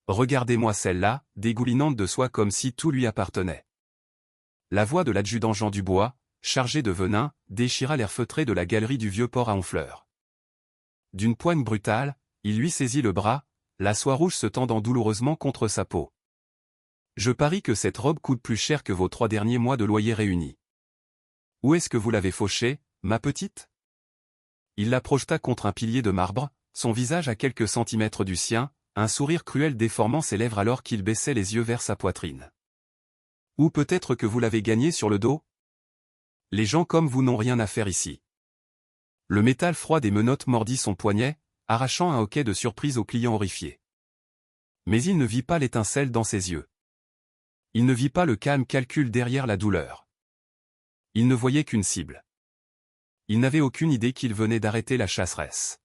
Regardez-moi celle-là, dégoulinante de soie comme si tout lui appartenait. La voix de l'adjudant Jean Dubois, chargé de venin, déchira l'air feutré de la galerie du vieux port à Honfleur. D'une poigne brutale, il lui saisit le bras, la soie rouge se tendant douloureusement contre sa peau. Je parie que cette robe coûte plus cher que vos 3 derniers mois de loyer réunis. Où est-ce que vous l'avez fauchée, ma petite? Il la projeta contre un pilier de marbre, son visage à quelques centimètres du sien, un sourire cruel déformant ses lèvres alors qu'il baissait les yeux vers sa poitrine. Ou peut-être que vous l'avez gagnée sur le dos? Les gens comme vous n'ont rien à faire ici. Le métal froid des menottes mordit son poignet, arrachant un hoquet de surprise au client horrifié. Mais il ne vit pas l'étincelle dans ses yeux. Il ne vit pas le calme calcul derrière la douleur. Il ne voyait qu'une cible. Il n'avait aucune idée qu'il venait d'arrêter la chasseresse.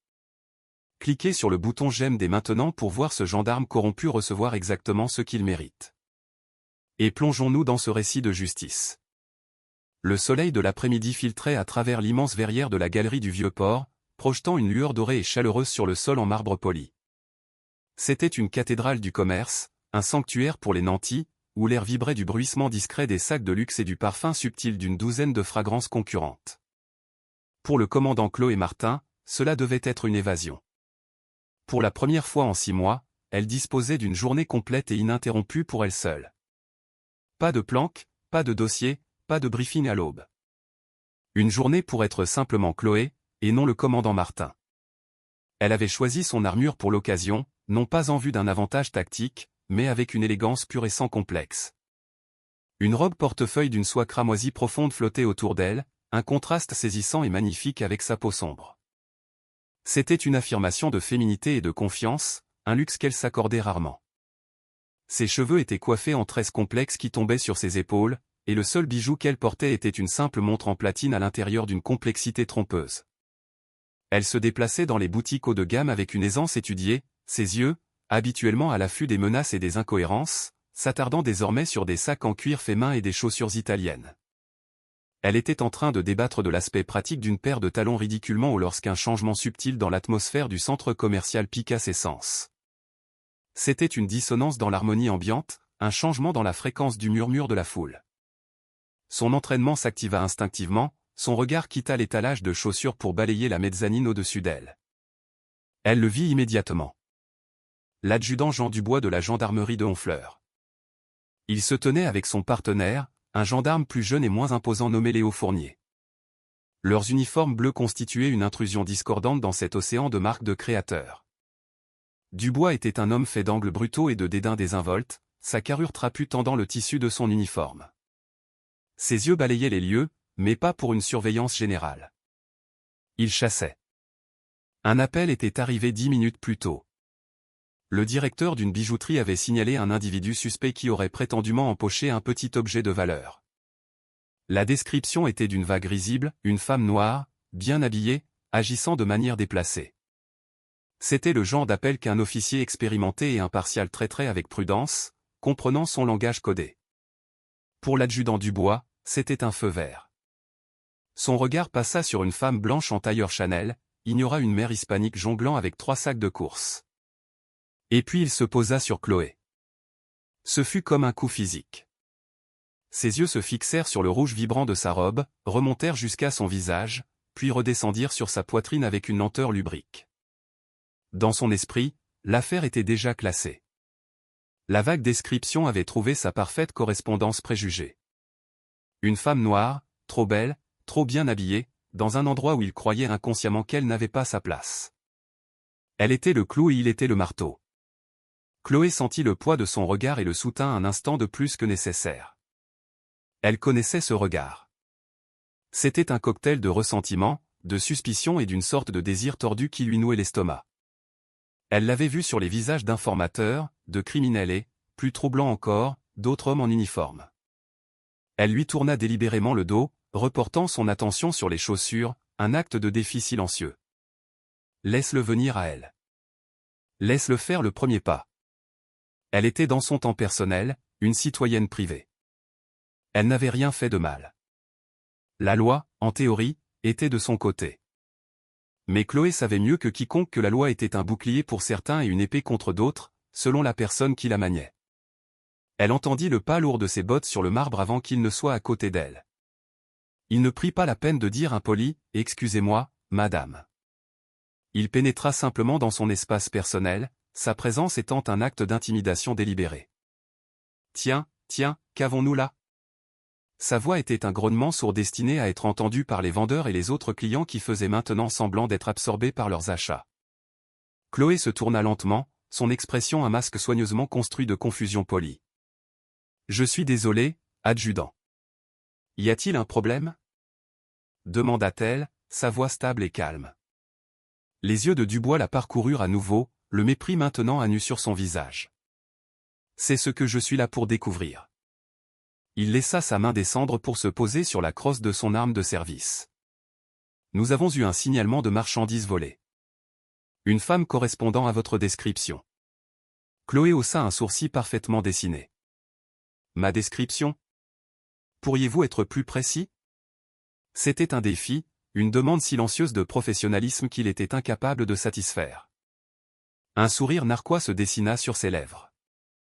Cliquez sur le bouton j'aime dès maintenant pour voir ce gendarme corrompu recevoir exactement ce qu'il mérite. Et plongeons-nous dans ce récit de justice. Le soleil de l'après-midi filtrait à travers l'immense verrière de la galerie du vieux port, projetant une lueur dorée et chaleureuse sur le sol en marbre poli. C'était une cathédrale du commerce, un sanctuaire pour les nantis, où l'air vibrait du bruissement discret des sacs de luxe et du parfum subtil d'une douzaine de fragrances concurrentes. Pour le commandant Chloé Martin, cela devait être une évasion. Pour la première fois en 6 mois, elle disposait d'une journée complète et ininterrompue pour elle seule. Pas de planque, pas de dossier, pas de briefing à l'aube. Une journée pour être simplement Chloé, et non le commandant Martin. Elle avait choisi son armure pour l'occasion, non pas en vue d'un avantage tactique, mais avec une élégance pure et sans complexe. Une robe portefeuille d'une soie cramoisie profonde flottait autour d'elle, un contraste saisissant et magnifique avec sa peau sombre. C'était une affirmation de féminité et de confiance, un luxe qu'elle s'accordait rarement. Ses cheveux étaient coiffés en tresses complexes qui tombaient sur ses épaules, et le seul bijou qu'elle portait était une simple montre en platine à l'intérieur d'une complexité trompeuse. Elle se déplaçait dans les boutiques haut de gamme avec une aisance étudiée, ses yeux, habituellement à l'affût des menaces et des incohérences, s'attardant désormais sur des sacs en cuir fait main et des chaussures italiennes. Elle était en train de débattre de l'aspect pratique d'une paire de talons ridiculement hauts lorsqu'un changement subtil dans l'atmosphère du centre commercial piqua ses sens. C'était une dissonance dans l'harmonie ambiante, un changement dans la fréquence du murmure de la foule. Son entraînement s'activa instinctivement, son regard quitta l'étalage de chaussures pour balayer la mezzanine au-dessus d'elle. Elle le vit immédiatement. L'adjudant Jean Dubois de la gendarmerie de Honfleur. Il se tenait avec son partenaire, un gendarme plus jeune et moins imposant nommé Léo Fournier. Leurs uniformes bleus constituaient une intrusion discordante dans cet océan de marques de créateurs. Dubois était un homme fait d'angles brutaux et de dédain désinvolte, sa carrure trapue tendant le tissu de son uniforme. Ses yeux balayaient les lieux, mais pas pour une surveillance générale. Il chassait. Un appel était arrivé 10 minutes plus tôt. Le directeur d'une bijouterie avait signalé un individu suspect qui aurait prétendument empoché un petit objet de valeur. La description était d'une vague risible, une femme noire, bien habillée, agissant de manière déplacée. C'était le genre d'appel qu'un officier expérimenté et impartial traiterait avec prudence, comprenant son langage codé. Pour l'adjudant Dubois, c'était un feu vert. Son regard passa sur une femme blanche en tailleur Chanel, ignora une mère hispanique jonglant avec 3 sacs de course. Et puis il se posa sur Chloé. Ce fut comme un coup physique. Ses yeux se fixèrent sur le rouge vibrant de sa robe, remontèrent jusqu'à son visage, puis redescendirent sur sa poitrine avec une lenteur lubrique. Dans son esprit, l'affaire était déjà classée. La vague description avait trouvé sa parfaite correspondance préjugée. Une femme noire, trop belle, trop bien habillée, dans un endroit où il croyait inconsciemment qu'elle n'avait pas sa place. Elle était le clou et il était le marteau. Chloé sentit le poids de son regard et le soutint un instant de plus que nécessaire. Elle connaissait ce regard. C'était un cocktail de ressentiment, de suspicion et d'une sorte de désir tordu qui lui nouait l'estomac. Elle l'avait vu sur les visages d'informateurs, de criminels et, plus troublant encore, d'autres hommes en uniforme. Elle lui tourna délibérément le dos, reportant son attention sur les chaussures, un acte de défi silencieux. Laisse-le venir à elle. Laisse-le faire le premier pas. Elle était dans son temps personnel, une citoyenne privée. Elle n'avait rien fait de mal. La loi, en théorie, était de son côté. Mais Chloé savait mieux que quiconque que la loi était un bouclier pour certains et une épée contre d'autres, selon la personne qui la maniait. Elle entendit le pas lourd de ses bottes sur le marbre avant qu'il ne soit à côté d'elle. Il ne prit pas la peine de dire impoli « Excusez-moi, madame ». Il pénétra simplement dans son espace personnel, sa présence étant un acte d'intimidation délibéré. « Tiens, qu'avons-nous là ?» Sa voix était un grognement sourd destiné à être entendu par les vendeurs et les autres clients qui faisaient maintenant semblant d'être absorbés par leurs achats. Chloé se tourna lentement, son expression un masque soigneusement construit de confusion polie. « Je suis désolé, adjudant. Y a-t-il un problème ?» demanda-t-elle, sa voix stable et calme. Les yeux de Dubois la parcoururent à nouveau, le mépris maintenant à nu sur son visage. « C'est ce que je suis là pour découvrir. » Il laissa sa main descendre pour se poser sur la crosse de son arme de service. « Nous avons eu un signalement de marchandises volées. Une femme correspondant à votre description. » Chloé haussa un sourcil parfaitement dessiné. « Ma description ? Pourriez-vous être plus précis ?» C'était un défi, une demande silencieuse de professionnalisme qu'il était incapable de satisfaire. Un sourire narquois se dessina sur ses lèvres.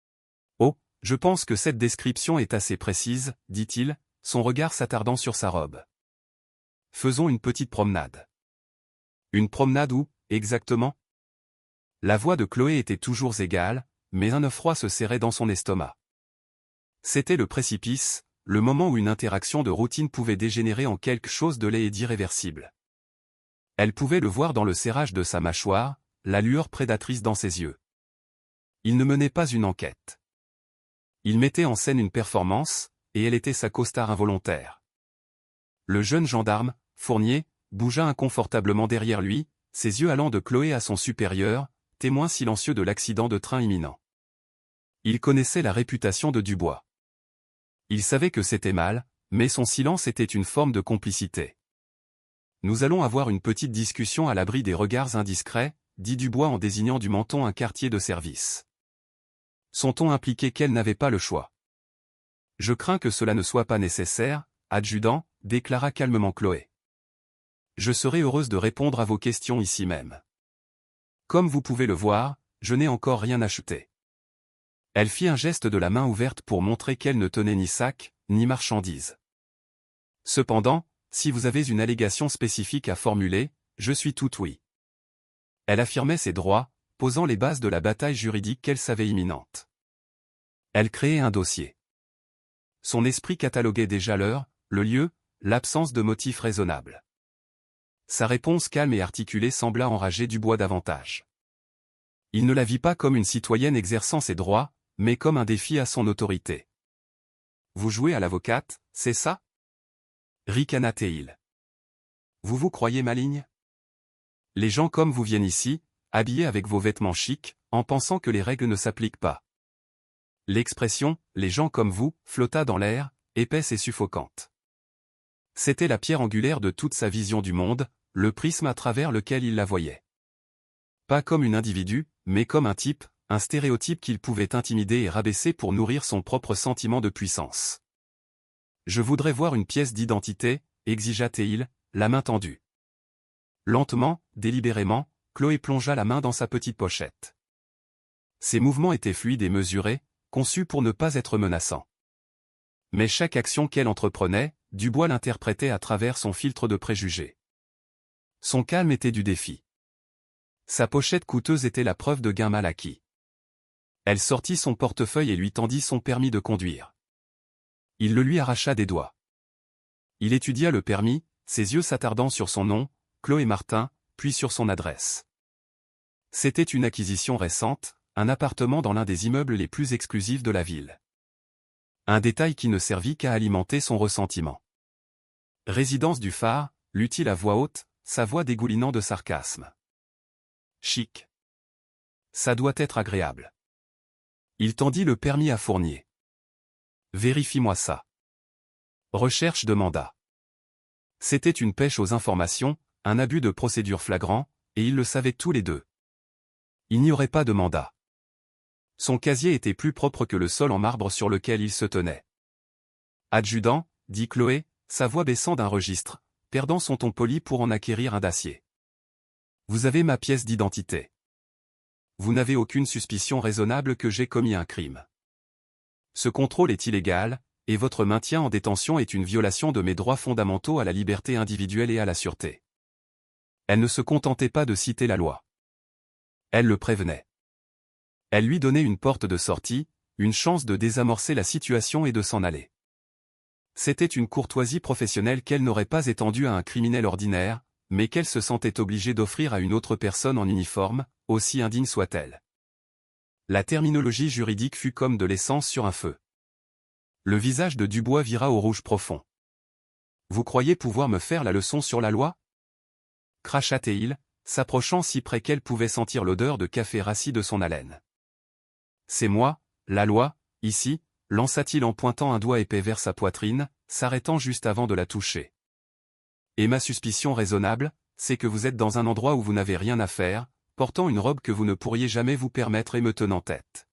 « Oh, je pense que cette description est assez précise, » dit-il, son regard s'attardant sur sa robe. « Faisons une petite promenade. » « Une promenade où, exactement ?» La voix de Chloé était toujours égale, mais un œuf froid se serrait dans son estomac. C'était le précipice, le moment où une interaction de routine pouvait dégénérer en quelque chose de laid et d'irréversible. Elle pouvait le voir dans le serrage de sa mâchoire, la lueur prédatrice dans ses yeux. Il ne menait pas une enquête. Il mettait en scène une performance, et elle était sa costard involontaire. Le jeune gendarme, Fournier, bougea inconfortablement derrière lui, ses yeux allant de Chloé à son supérieur, témoin silencieux de l'accident de train imminent. Il connaissait la réputation de Dubois. Il savait que c'était mal, mais son silence était une forme de complicité. « Nous allons avoir une petite discussion à l'abri des regards indiscrets, » dit Dubois en désignant du menton un quartier de service. Son ton impliquait qu'elle n'avait pas le choix. « Je crains que cela ne soit pas nécessaire, adjudant, » déclara calmement Chloé. « Je serai heureuse de répondre à vos questions ici même. Comme vous pouvez le voir, je n'ai encore rien acheté. » Elle fit un geste de la main ouverte pour montrer qu'elle ne tenait ni sac, ni marchandise. « Cependant, si vous avez une allégation spécifique à formuler, je suis tout oui. » Elle affirmait ses droits, posant les bases de la bataille juridique qu'elle savait imminente. Elle créait un dossier. Son esprit cataloguait déjà l'heure, le lieu, l'absence de motifs raisonnables. Sa réponse calme et articulée sembla enrager Dubois davantage. Il ne la vit pas comme une citoyenne exerçant ses droits, mais comme un défi à son autorité. « Vous jouez à l'avocate, c'est ça ?» ricana-t-il. « Vous vous croyez maligne ? Les gens comme vous viennent ici, habillés avec vos vêtements chics, en pensant que les règles ne s'appliquent pas. » L'expression « les gens comme vous » flotta dans l'air, épaisse et suffocante. C'était la pierre angulaire de toute sa vision du monde, le prisme à travers lequel il la voyait. Pas comme une individu, mais comme un type, un stéréotype qu'il pouvait intimider et rabaisser pour nourrir son propre sentiment de puissance. « Je voudrais voir une pièce d'identité, » exigea-t-il, la main tendue. Lentement, délibérément, Chloé plongea la main dans sa petite pochette. Ses mouvements étaient fluides et mesurés, conçus pour ne pas être menaçants. Mais chaque action qu'elle entreprenait, Dubois l'interprétait à travers son filtre de préjugés. Son calme était du défi. Sa pochette coûteuse était la preuve de gain mal acquis. Elle sortit son portefeuille et lui tendit son permis de conduire. Il le lui arracha des doigts. Il étudia le permis, ses yeux s'attardant sur son nom, Chloé Martin, puis sur son adresse. C'était une acquisition récente, un appartement dans l'un des immeubles les plus exclusifs de la ville. Un détail qui ne servit qu'à alimenter son ressentiment. « Résidence du phare », lut-il à voix haute, sa voix dégoulinant de sarcasme. « Chic. Ça doit être agréable. » Il tendit le permis à Fournier. « Vérifie-moi ça. » Recherche demanda. C'était une pêche aux informations, un abus de procédure flagrant, et ils le savaient tous les deux. Il n'y aurait pas de mandat. Son casier était plus propre que le sol en marbre sur lequel il se tenait. « Adjudant, » dit Chloé, sa voix baissant d'un registre, perdant son ton poli pour en acquérir un d'acier. « Vous avez ma pièce d'identité. vous n'avez aucune suspicion raisonnable que j'ai commis un crime. Ce contrôle est illégal, et votre maintien en détention est une violation de mes droits fondamentaux à la liberté individuelle et à la sûreté. Elle ne se contentait pas de citer la loi. Elle le prévenait. Elle lui donnait une porte de sortie, une chance de désamorcer la situation et de s'en aller. C'était une courtoisie professionnelle qu'elle n'aurait pas étendue à un criminel ordinaire, mais qu'elle se sentait obligée d'offrir à une autre personne en uniforme, aussi indigne soit-elle. La terminologie juridique fut comme de l'essence sur un feu. Le visage de Dubois vira au rouge profond. « Vous croyez pouvoir me faire la leçon sur la loi » cracha-t-il, s'approchant si près qu'elle pouvait sentir l'odeur de café rassis de son haleine. « C'est moi, la loi, ici » lança-t-il en pointant un doigt épais vers sa poitrine, s'arrêtant juste avant de la toucher. « Et ma suspicion raisonnable, c'est que vous êtes dans un endroit où vous n'avez rien à faire, portant une robe que vous ne pourriez jamais vous permettre et me tenant tête. »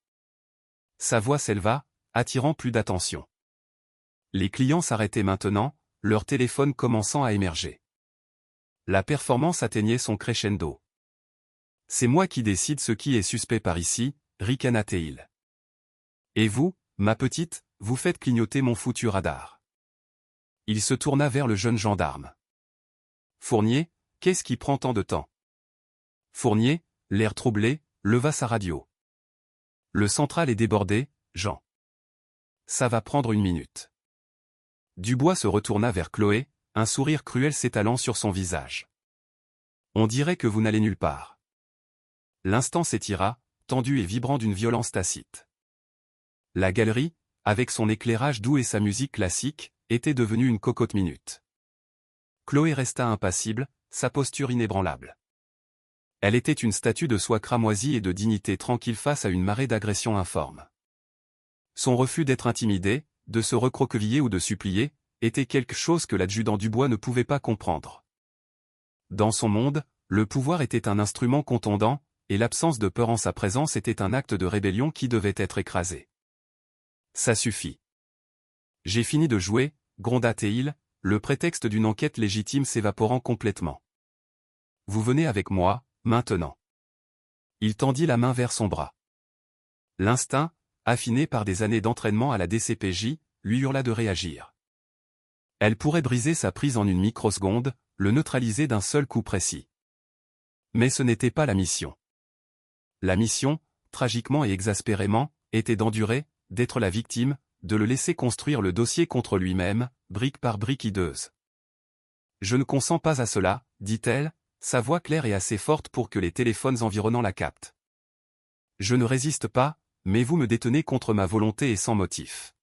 Sa voix s'éleva, attirant plus d'attention. Les clients s'arrêtaient maintenant, leur téléphone commençant à émerger. La performance atteignait son crescendo. « C'est moi qui décide ce qui est suspect par ici, » ricana-t-il. « Et vous, ma petite, vous faites clignoter mon foutu radar. » Il se tourna vers le jeune gendarme. « Fournier, qu'est-ce qui prend tant de temps ?» Fournier, l'air troublé, leva sa radio. « Le central est débordé, Jean. Ça va prendre une minute. » Dubois se retourna vers Chloé, un sourire cruel s'étalant sur son visage. « On dirait que vous n'allez nulle part. » L'instant s'étira, tendu et vibrant d'une violence tacite. La galerie, avec son éclairage doux et sa musique classique, était devenue une cocotte minute. Chloé resta impassible, sa posture inébranlable. Elle était une statue de soie cramoisie et de dignité tranquille face à une marée d'agressions informes. Son refus d'être intimidé, de se recroqueviller ou de supplier, était quelque chose que l'adjudant Dubois ne pouvait pas comprendre. Dans son monde, le pouvoir était un instrument contondant, et l'absence de peur en sa présence était un acte de rébellion qui devait être écrasé. « Ça suffit. J'ai fini de jouer, » gronda-t-il, le prétexte d'une enquête légitime s'évaporant complètement. « Vous venez avec moi, maintenant. » Il tendit la main vers son bras. L'instinct, affiné par des années d'entraînement à la DCPJ, lui hurla de réagir. Elle pourrait briser sa prise en une microseconde, le neutraliser d'un seul coup précis. Mais ce n'était pas la mission. La mission, tragiquement et exaspérément, était d'endurer, d'être la victime, de le laisser construire le dossier contre lui-même, brique par brique hideuse. « Je ne consens pas à cela, » dit-elle, sa voix claire et assez forte pour que les téléphones environnants la captent. « Je ne résiste pas, mais vous me détenez contre ma volonté et sans motif. »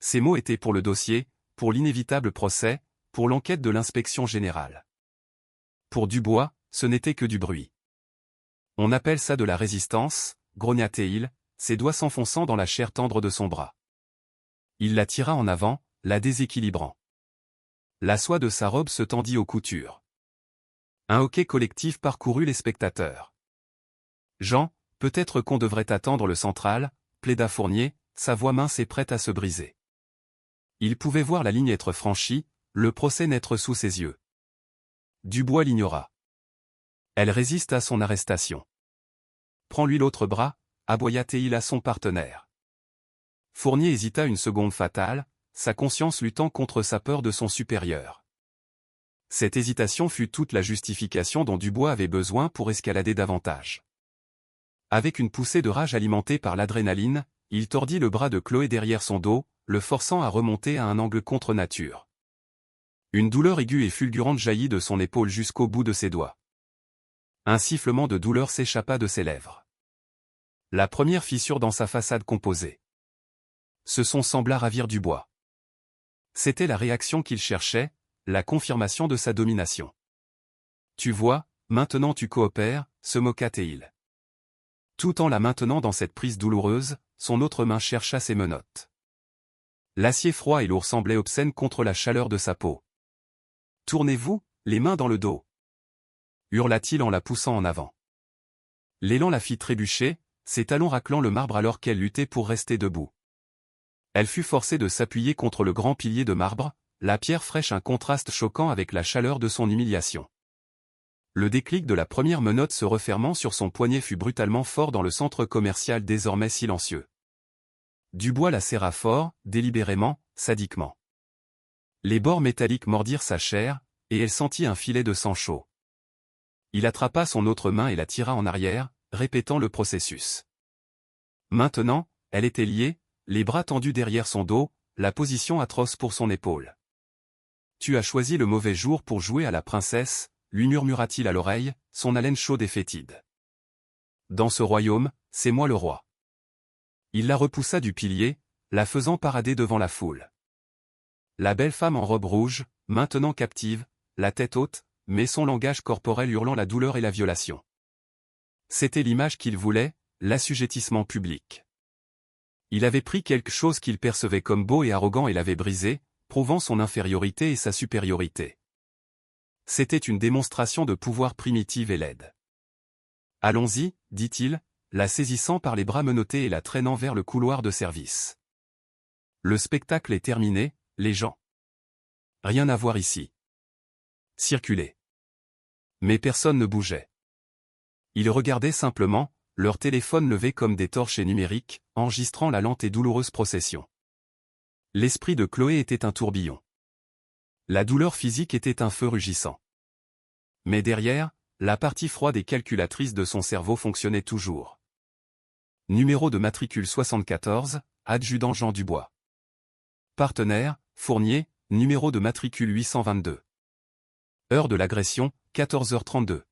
Ces mots étaient pour le dossier, pour l'inévitable procès, pour l'enquête de l'inspection générale. Pour Dubois, ce n'était que du bruit. « On appelle ça de la résistance, » grogna-t-il, ses doigts s'enfonçant dans la chair tendre de son bras. Il la tira en avant, la déséquilibrant. La soie de sa robe se tendit aux coutures. Un hoquet collectif parcourut les spectateurs. « Jean, peut-être qu'on devrait attendre le central, » plaida Fournier, sa voix mince et prête à se briser. Il pouvait voir la ligne être franchie, le procès naître sous ses yeux. Dubois l'ignora. Elle résiste à son arrestation. « Prends-lui l'autre bras » aboya-t-il à son partenaire. Fournier hésita une seconde fatale, sa conscience luttant contre sa peur de son supérieur. Cette hésitation fut toute la justification dont Dubois avait besoin pour escalader davantage. Avec une poussée de rage alimentée par l'adrénaline, il tordit le bras de Chloé derrière son dos, le forçant à remonter à un angle contre nature. Une douleur aiguë et fulgurante jaillit de son épaule jusqu'au bout de ses doigts. Un sifflement de douleur s'échappa de ses lèvres. La première fissure dans sa façade composée. Ce son sembla ravir Dubois. C'était la réaction qu'il cherchait, la confirmation de sa domination. « Tu vois, maintenant tu coopères » se moqua-t-il. Tout en la maintenant dans cette prise douloureuse, son autre main chercha ses menottes. L'acier froid et lourd semblait obscène contre la chaleur de sa peau. « Tournez-vous, les mains dans le dos » hurla-t-il en la poussant en avant. L'élan la fit trébucher, ses talons raclant le marbre alors qu'elle luttait pour rester debout. Elle fut forcée de s'appuyer contre le grand pilier de marbre, la pierre fraîche un contraste choquant avec la chaleur de son humiliation. Le déclic de la première menotte se refermant sur son poignet fut brutalement fort dans le centre commercial désormais silencieux. Dubois la serra fort, délibérément, sadiquement. Les bords métalliques mordirent sa chair, et elle sentit un filet de sang chaud. Il attrapa son autre main et la tira en arrière, répétant le processus. Maintenant, elle était liée, les bras tendus derrière son dos, la position atroce pour son épaule. « Tu as choisi le mauvais jour pour jouer à la princesse », lui murmura-t-il à l'oreille, son haleine chaude et fétide. « Dans ce royaume, c'est moi le roi. » Il la repoussa du pilier, la faisant parader devant la foule. La belle femme en robe rouge, maintenant captive, la tête haute, mais son langage corporel hurlant la douleur et la violation. C'était l'image qu'il voulait, l'assujettissement public. Il avait pris quelque chose qu'il percevait comme beau et arrogant et l'avait brisé, prouvant son infériorité et sa supériorité. C'était une démonstration de pouvoir primitive et laide. « Allons-y, dit-il, la saisissant par les bras menottés et la traînant vers le couloir de service. Le spectacle est terminé, les gens. Rien à voir ici. Circulez. » Mais personne ne bougeait. Ils regardaient simplement, leur téléphone levé comme des torches numériques, enregistrant la lente et douloureuse procession. L'esprit de Chloé était un tourbillon. La douleur physique était un feu rugissant. Mais derrière, la partie froide et calculatrice de son cerveau fonctionnait toujours. Numéro de matricule 74, adjudant Jean Dubois. Partenaire, Fournier, numéro de matricule 822. Heure de l'agression, 14h32.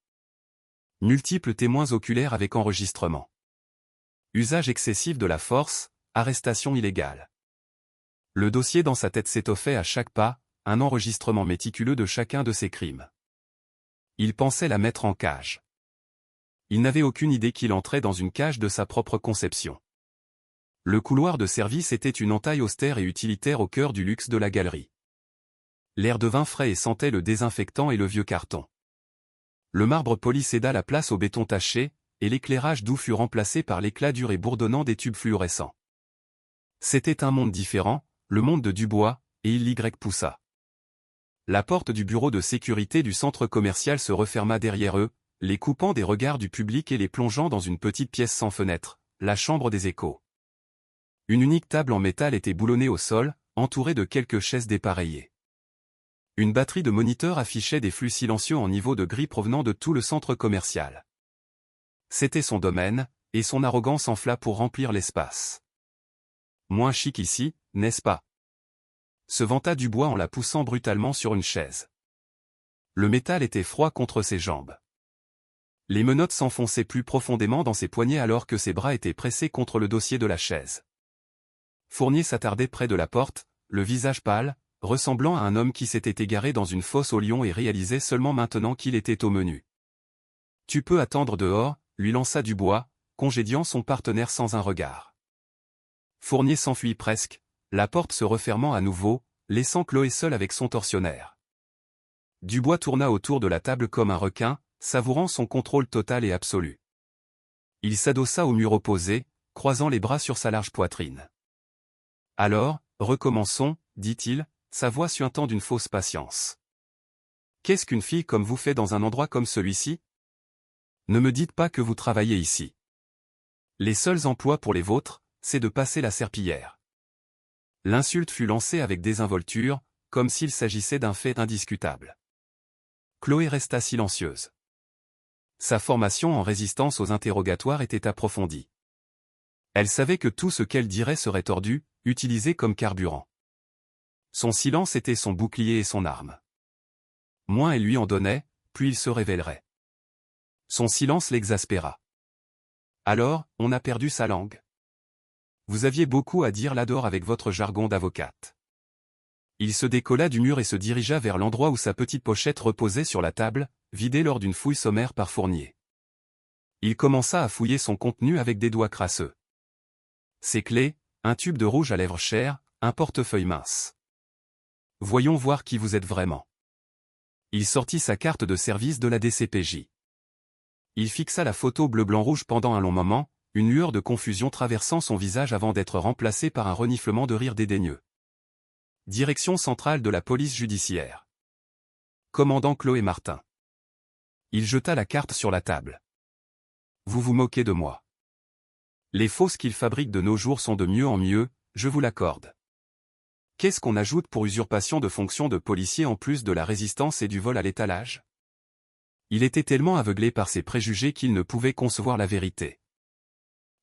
Multiples témoins oculaires avec enregistrement. Usage excessif de la force, arrestation illégale. Le dossier dans sa tête s'étoffait à chaque pas, un enregistrement méticuleux de chacun de ses crimes. Il pensait la mettre en cage. Il n'avait aucune idée qu'il entrait dans une cage de sa propre conception. Le couloir de service était une entaille austère et utilitaire au cœur du luxe de la galerie. L'air devint frais et sentait le désinfectant et le vieux carton. Le marbre poli céda la place au béton taché, et l'éclairage doux fut remplacé par l'éclat dur et bourdonnant des tubes fluorescents. C'était un monde différent, le monde de Dubois, et il l'y poussa. La porte du bureau de sécurité du centre commercial se referma derrière eux, les coupant des regards du public et les plongeant dans une petite pièce sans fenêtre, la chambre des échos. Une unique table en métal était boulonnée au sol, entourée de quelques chaises dépareillées. Une batterie de moniteurs affichait des flux silencieux en niveau de gris provenant de tout le centre commercial. C'était son domaine, et son arrogance enfla pour remplir l'espace. Moins chic ici, n'est-ce pas? Se vanta Dubois en la poussant brutalement sur une chaise. Le métal était froid contre ses jambes. Les menottes s'enfonçaient plus profondément dans ses poignets alors que ses bras étaient pressés contre le dossier de la chaise. Fournier s'attardait près de la porte, le visage pâle, ressemblant à un homme qui s'était égaré dans une fosse au lion et réalisait seulement maintenant qu'il était au menu. « Tu peux attendre dehors », lui lança Dubois, congédiant son partenaire sans un regard. Fournier s'enfuit presque, la porte se refermant à nouveau, laissant Chloé seule avec son tortionnaire. Dubois tourna autour de la table comme un requin, savourant son contrôle total et absolu. Il s'adossa au mur opposé, croisant les bras sur sa large poitrine. « Alors, recommençons, dit-il, sa voix suintant d'une fausse patience. Qu'est-ce qu'une fille comme vous fait dans un endroit comme celui-ci? Ne me dites pas que vous travaillez ici. Les seuls emplois pour les vôtres, c'est de passer la serpillière. » L'insulte fut lancée avec désinvolture, comme s'il s'agissait d'un fait indiscutable. Chloé resta silencieuse. Sa formation en résistance aux interrogatoires était approfondie. Elle savait que tout ce qu'elle dirait serait tordu, utilisé comme carburant. Son silence était son bouclier et son arme. Moins elle lui en donnait, plus il se révélerait. Son silence l'exaspéra. Alors, on a perdu sa langue. Vous aviez beaucoup à dire là-dehors avec votre jargon d'avocate. Il se décolla du mur et se dirigea vers l'endroit où sa petite pochette reposait sur la table, vidée lors d'une fouille sommaire par Fournier. Il commença à fouiller son contenu avec des doigts crasseux. Ses clés, un tube de rouge à lèvres cher, un portefeuille mince. Voyons voir qui vous êtes vraiment. Il sortit sa carte de service de la DCPJ. Il fixa la photo bleu-blanc-rouge pendant un long moment, une lueur de confusion traversant son visage avant d'être remplacée par un reniflement de rire dédaigneux. Direction centrale de la police judiciaire. Commandant Chloé Martin. Il jeta la carte sur la table. Vous vous moquez de moi. Les fausses qu'ils fabriquent de nos jours sont de mieux en mieux, je vous l'accorde. Qu'est-ce qu'on ajoute pour usurpation de fonction de policier en plus de la résistance et du vol à l'étalage? Il était tellement aveuglé par ses préjugés qu'il ne pouvait concevoir la vérité.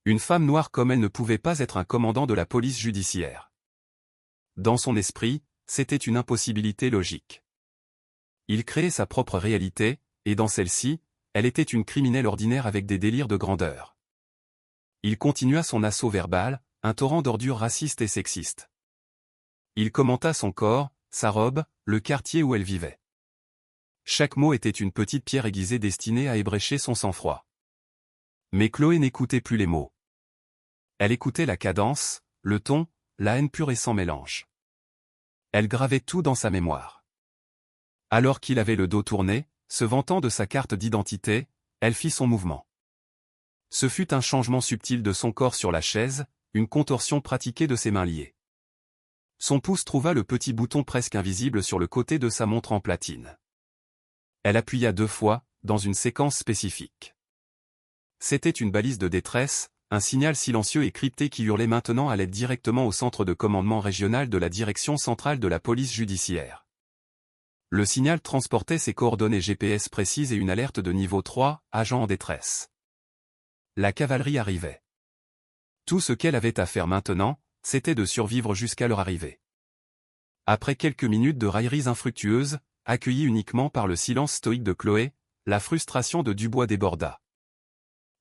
Une femme noire comme elle ne pouvait pas être un commandant de la police judiciaire. Dans son esprit, c'était une impossibilité logique. Il créait sa propre réalité, et dans celle-ci, elle était une criminelle ordinaire avec des délires de grandeur. Il continua son assaut verbal, un torrent d'ordures racistes et sexistes. Il commenta son corps, sa robe, le quartier où elle vivait. Chaque mot était une petite pierre aiguisée destinée à ébrécher son sang-froid. Mais Chloé n'écoutait plus les mots. Elle écoutait la cadence, le ton, la haine pure et sans mélange. Elle gravait tout dans sa mémoire. Alors qu'il avait le dos tourné, se vantant de sa carte d'identité, elle fit son mouvement. Ce fut un changement subtil de son corps sur la chaise, une contorsion pratiquée de ses mains liées. Son pouce trouva le petit bouton presque invisible sur le côté de sa montre en platine. Elle appuya 2 fois, dans une séquence spécifique. C'était une balise de détresse, un signal silencieux et crypté qui hurlait maintenant à l'aide directement au centre de commandement régional de la direction centrale de la police judiciaire. Le signal transportait ses coordonnées GPS précises et une alerte de niveau 3, agent en détresse. La cavalerie arrivait. Tout ce qu'elle avait à faire maintenant, c'était de survivre jusqu'à leur arrivée. Après quelques minutes de railleries infructueuses, accueillies uniquement par le silence stoïque de Chloé, la frustration de Dubois déborda.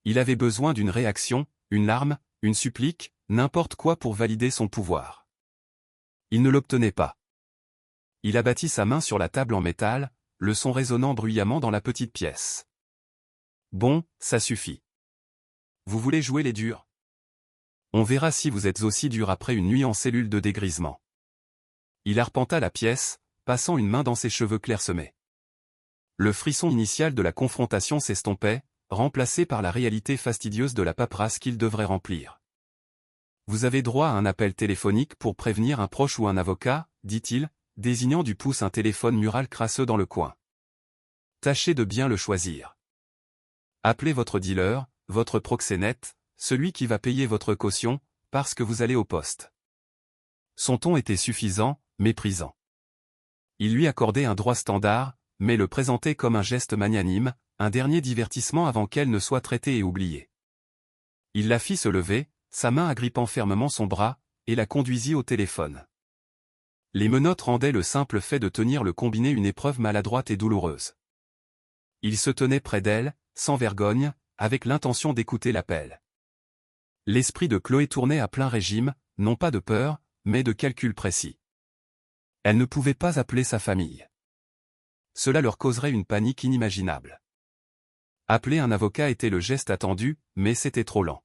Il avait besoin d'une réaction, une larme, une supplique, n'importe quoi pour valider son pouvoir. Il ne l'obtenait pas. Il abattit sa main sur la table en métal, le son résonnant bruyamment dans la petite pièce. Bon, ça suffit. Vous voulez jouer les durs? On verra si vous êtes aussi dur après une nuit en cellule de dégrisement. Il arpenta la pièce, passant une main dans ses cheveux clairsemés. Le frisson initial de la confrontation s'estompait, remplacé par la réalité fastidieuse de la paperasse qu'il devrait remplir. Vous avez droit à un appel téléphonique pour prévenir un proche ou un avocat, dit-il, désignant du pouce un téléphone mural crasseux dans le coin. Tâchez de bien le choisir. Appelez votre dealer, votre proxénète, celui qui va payer votre caution, parce que vous allez au poste. Son ton était suffisant, méprisant. Il lui accordait un droit standard, mais le présentait comme un geste magnanime, un dernier divertissement avant qu'elle ne soit traitée et oubliée. Il la fit se lever, sa main agrippant fermement son bras, et la conduisit au téléphone. Les menottes rendaient le simple fait de tenir le combiné une épreuve maladroite et douloureuse. Il se tenait près d'elle, sans vergogne, avec l'intention d'écouter l'appel. L'esprit de Chloé tournait à plein régime, non pas de peur, mais de calcul précis. Elle ne pouvait pas appeler sa famille. Cela leur causerait une panique inimaginable. Appeler un avocat était le geste attendu, mais c'était trop lent.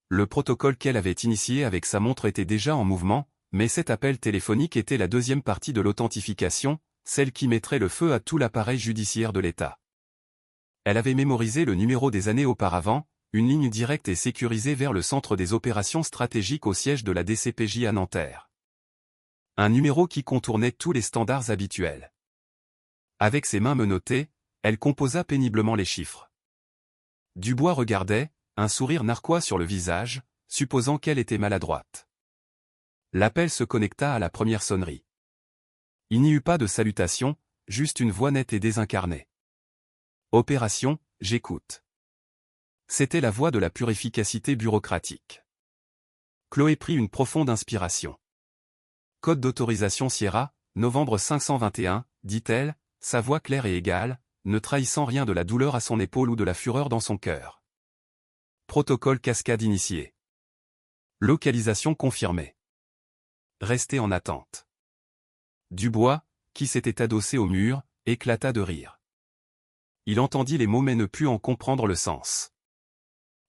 Le protocole qu'elle avait initié avec sa montre était déjà en mouvement, mais cet appel téléphonique était la deuxième partie de l'authentification, celle qui mettrait le feu à tout l'appareil judiciaire de l'État. Elle avait mémorisé le numéro des années auparavant, une ligne directe et sécurisée vers le centre des opérations stratégiques au siège de la DCPJ à Nanterre. Un numéro qui contournait tous les standards habituels. Avec ses mains menottées, elle composa péniblement les chiffres. Dubois regardait, un sourire narquois sur le visage, supposant qu'elle était maladroite. L'appel se connecta à la première sonnerie. Il n'y eut pas de salutation, juste une voix nette et désincarnée. Opération, j'écoute. C'était la voix de la pure efficacité bureaucratique. Chloé prit une profonde inspiration. Code d'autorisation Sierra, novembre 521, dit-elle, sa voix claire et égale, ne trahissant rien de la douleur à son épaule ou de la fureur dans son cœur. Protocole cascade initié. Localisation confirmée. Restez en attente. Dubois, qui s'était adossé au mur, éclata de rire. Il entendit les mots mais ne put en comprendre le sens.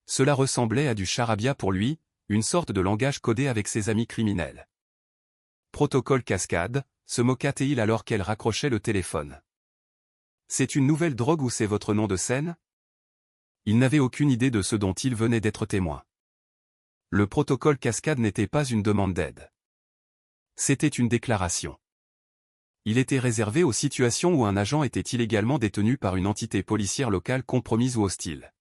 Cela ressemblait à du charabia pour lui, une sorte de langage codé avec ses amis criminels. Protocole cascade, se moqua-t-il alors qu'elle raccrochait le téléphone. C'est une nouvelle drogue ou c'est votre nom de scène? Il n'avait aucune idée de ce dont il venait d'être témoin. Le protocole cascade n'était pas une demande d'aide. C'était une déclaration. Il était réservé aux situations où un agent était illégalement détenu par une entité policière locale compromise ou hostile.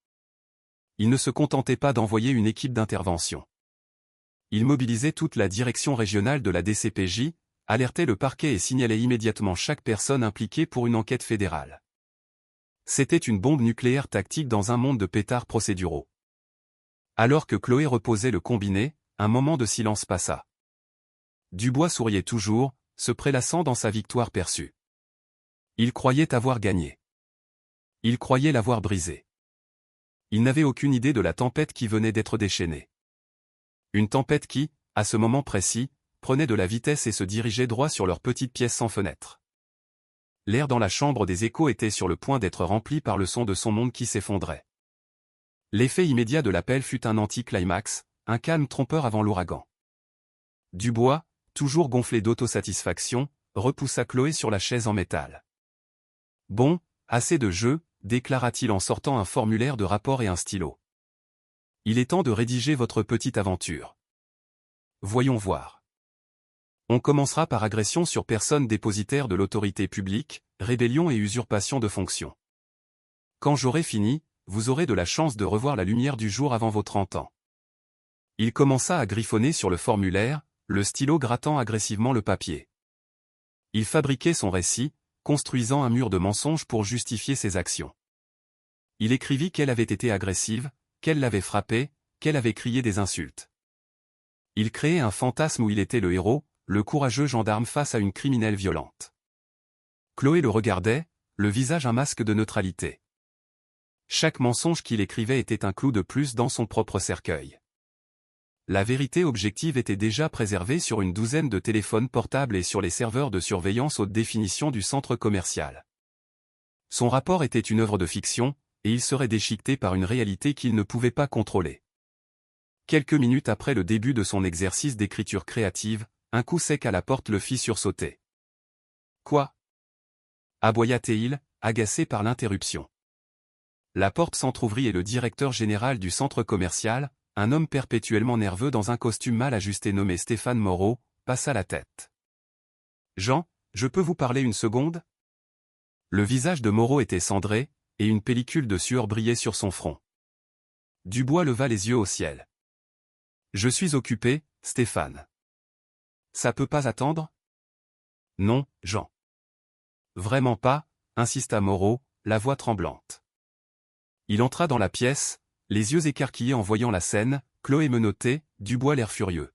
Il ne se contentait pas d'envoyer une équipe d'intervention. Il mobilisait toute la direction régionale de la DCPJ, alertait le parquet et signalait immédiatement chaque personne impliquée pour une enquête fédérale. C'était une bombe nucléaire tactique dans un monde de pétards procéduraux. Alors que Chloé reposait le combiné, un moment de silence passa. Dubois souriait toujours, se prélassant dans sa victoire perçue. Il croyait avoir gagné. Il croyait l'avoir brisé. Il n'avait aucune idée de la tempête qui venait d'être déchaînée. Une tempête qui, à ce moment précis, prenait de la vitesse et se dirigeait droit sur leur petite pièce sans fenêtre. L'air dans la chambre des échos était sur le point d'être rempli par le son de son monde qui s'effondrait. L'effet immédiat de l'appel fut un anti-climax, un calme trompeur avant l'ouragan. Dubois, toujours gonflé d'autosatisfaction, repoussa Chloé sur la chaise en métal. « Bon, assez de jeu », déclara-t-il en sortant un formulaire de rapport et un stylo. « Il est temps de rédiger votre petite aventure. Voyons voir. On commencera par agression sur personne dépositaire de l'autorité publique, rébellion et usurpation de fonction. Quand j'aurai fini, vous aurez de la chance de revoir la lumière du jour avant vos 30 ans. » Il commença à griffonner sur le formulaire, le stylo grattant agressivement le papier. Il fabriquait son récit, construisant un mur de mensonges pour justifier ses actions. Il écrivit qu'elle avait été agressive, qu'elle l'avait frappé, qu'elle avait crié des insultes. Il créait un fantasme où il était le héros, le courageux gendarme face à une criminelle violente. Chloé le regardait, le visage un masque de neutralité. Chaque mensonge qu'il écrivait était un clou de plus dans son propre cercueil. La vérité objective était déjà préservée sur une douzaine de téléphones portables et sur les serveurs de surveillance haute définition du centre commercial. Son rapport était une œuvre de fiction, et il serait déchiqueté par une réalité qu'il ne pouvait pas contrôler. Quelques minutes après le début de son exercice d'écriture créative, un coup sec à la porte le fit sursauter. « Quoi » aboya-t-il, agacé par l'interruption. La porte s'entr'ouvrit et le directeur général du centre commercial, un homme perpétuellement nerveux dans un costume mal ajusté nommé Stéphane Moreau, passa la tête. « Jean, je peux vous parler une seconde ?» Le visage de Moreau était cendré, et une pellicule de sueur brillait sur son front. Dubois leva les yeux au ciel. « Je suis occupé, Stéphane. »« Ça peut pas attendre ?»« Non, Jean. »« Vraiment pas ?» insista Moreau, la voix tremblante. Il entra dans la pièce, les yeux écarquillés en voyant la scène, Chloé menottait, Dubois l'air furieux.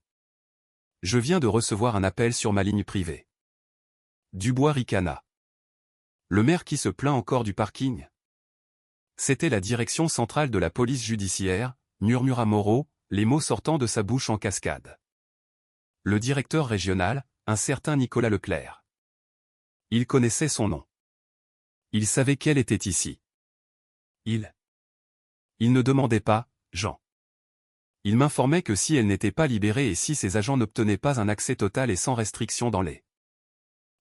« Je viens de recevoir un appel sur ma ligne privée. » Dubois ricana. « Le maire qui se plaint encore du parking ?» C'était la direction centrale de la police judiciaire, murmura Moreau, les mots sortant de sa bouche en cascade. Le directeur régional, un certain Nicolas Leclerc. Il connaissait son nom. Il savait qu'elle était ici. Il ne demandait pas, Jean. Il m'informait que si elle n'était pas libérée et si ses agents n'obtenaient pas un accès total et sans restriction dans les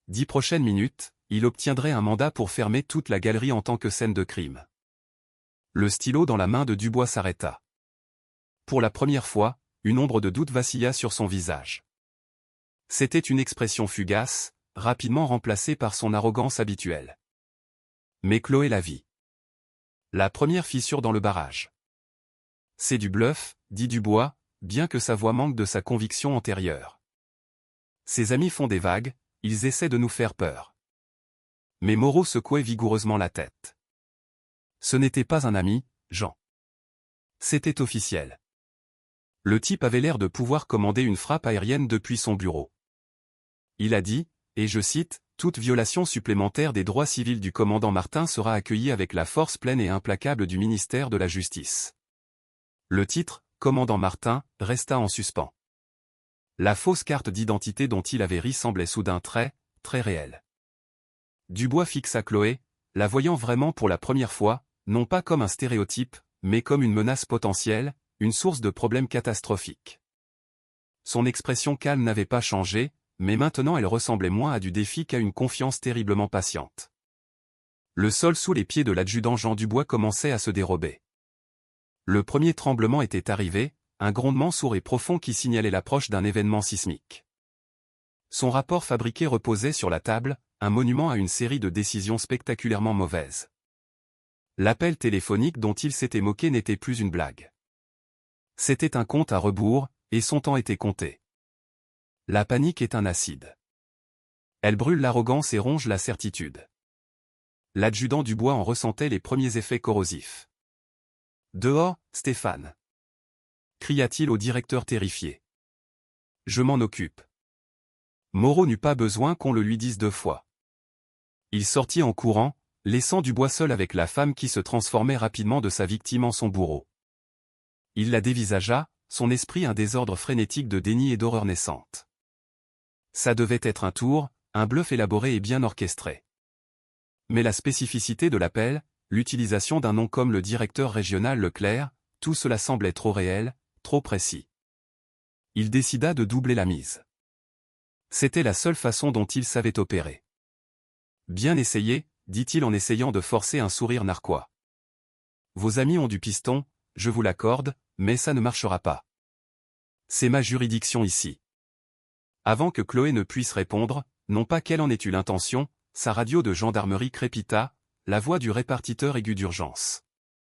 10 prochaines minutes, il obtiendrait un mandat pour fermer toute la galerie en tant que scène de crime. Le stylo dans la main de Dubois s'arrêta. Pour la première fois, une ombre de doute vacilla sur son visage. C'était une expression fugace, rapidement remplacée par son arrogance habituelle. Mais Chloé la vit. La première fissure dans le barrage. « C'est du bluff », dit Dubois, bien que sa voix manque de sa conviction antérieure. Ses amis font des vagues, ils essaient de nous faire peur. Mais Moreau secouait vigoureusement la tête. Ce n'était pas un ami, Jean. C'était officiel. Le type avait l'air de pouvoir commander une frappe aérienne depuis son bureau. Il a dit, et je cite, « Toute violation supplémentaire des droits civils du commandant Martin sera accueillie avec la force pleine et implacable du ministère de la Justice. » Le titre, « Commandant Martin », resta en suspens. La fausse carte d'identité dont il avait ri semblait soudain très réelle. Dubois fixa Chloé, la voyant vraiment pour la première fois, non pas comme un stéréotype, mais comme une menace potentielle, une source de problèmes catastrophiques. Son expression calme n'avait pas changé, mais maintenant elle ressemblait moins à du défi qu'à une confiance terriblement patiente. Le sol sous les pieds de l'adjudant Jean Dubois commençait à se dérober. Le premier tremblement était arrivé, un grondement sourd et profond qui signalait l'approche d'un événement sismique. Son rapport fabriqué reposait sur la table, un monument à une série de décisions spectaculairement mauvaises. L'appel téléphonique dont il s'était moqué n'était plus une blague. C'était un compte à rebours, et son temps était compté. La panique est un acide. Elle brûle l'arrogance et ronge la certitude. L'adjudant Dubois en ressentait les premiers effets corrosifs. « Dehors, Stéphane !» cria-t-il au directeur terrifié. « Je m'en occupe. » Moreau n'eut pas besoin qu'on le lui dise 2 fois. Il sortit en courant, laissant Dubois seul avec la femme qui se transformait rapidement de sa victime en son bourreau. Il la dévisagea, son esprit un désordre frénétique de déni et d'horreur naissante. Ça devait être un tour, un bluff élaboré et bien orchestré. Mais la spécificité de l'appel, l'utilisation d'un nom comme le directeur régional Leclerc, tout cela semblait trop réel, trop précis. Il décida de doubler la mise. C'était la seule façon dont il savait opérer. « Bien essayé », dit-il en essayant de forcer un sourire narquois. « Vos amis ont du piston, je vous l'accorde, mais ça ne marchera pas. C'est ma juridiction ici. » Avant que Chloé ne puisse répondre, non pas qu'elle en ait eu l'intention, sa radio de gendarmerie crépita, la voix du répartiteur aigu d'urgence.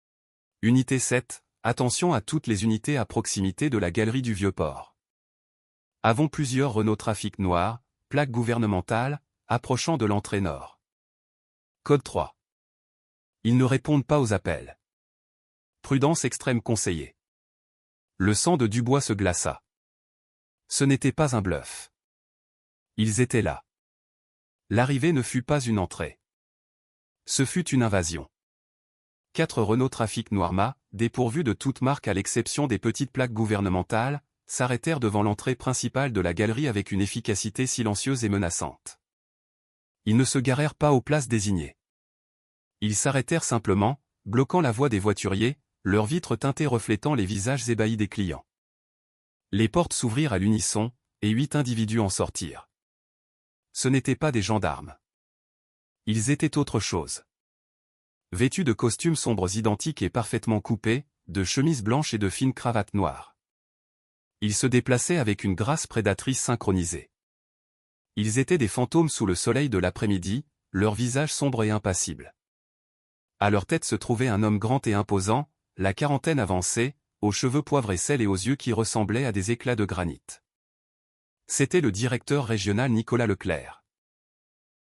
« Unité 7, attention à toutes les unités à proximité de la galerie du Vieux-Port. Avons plusieurs Renault Trafic noirs, plaques gouvernementales, approchant de l'entrée nord. Code 3. Ils ne répondent pas aux appels. Prudence extrême conseillée. » Le sang de Dubois se glaça. Ce n'était pas un bluff. Ils étaient là. L'arrivée ne fut pas une entrée. Ce fut une invasion. 4 Renault Trafic Noirma, dépourvus de toute marque à l'exception des petites plaques gouvernementales, s'arrêtèrent devant l'entrée principale de la galerie avec une efficacité silencieuse et menaçante. Ils ne se garèrent pas aux places désignées. Ils s'arrêtèrent simplement, bloquant la voie des voituriers, leurs vitres teintées reflétant les visages ébahis des clients. Les portes s'ouvrirent à l'unisson, et 8 individus en sortirent. Ce n'étaient pas des gendarmes. Ils étaient autre chose. Vêtus de costumes sombres identiques et parfaitement coupés, de chemises blanches et de fines cravates noires. Ils se déplaçaient avec une grâce prédatrice synchronisée. Ils étaient des fantômes sous le soleil de l'après-midi, leurs visages sombres et impassibles. À leur tête se trouvait un homme grand et imposant, la quarantaine avancée, aux cheveux poivre et sel et aux yeux qui ressemblaient à des éclats de granit. C'était le directeur régional Nicolas Leclerc.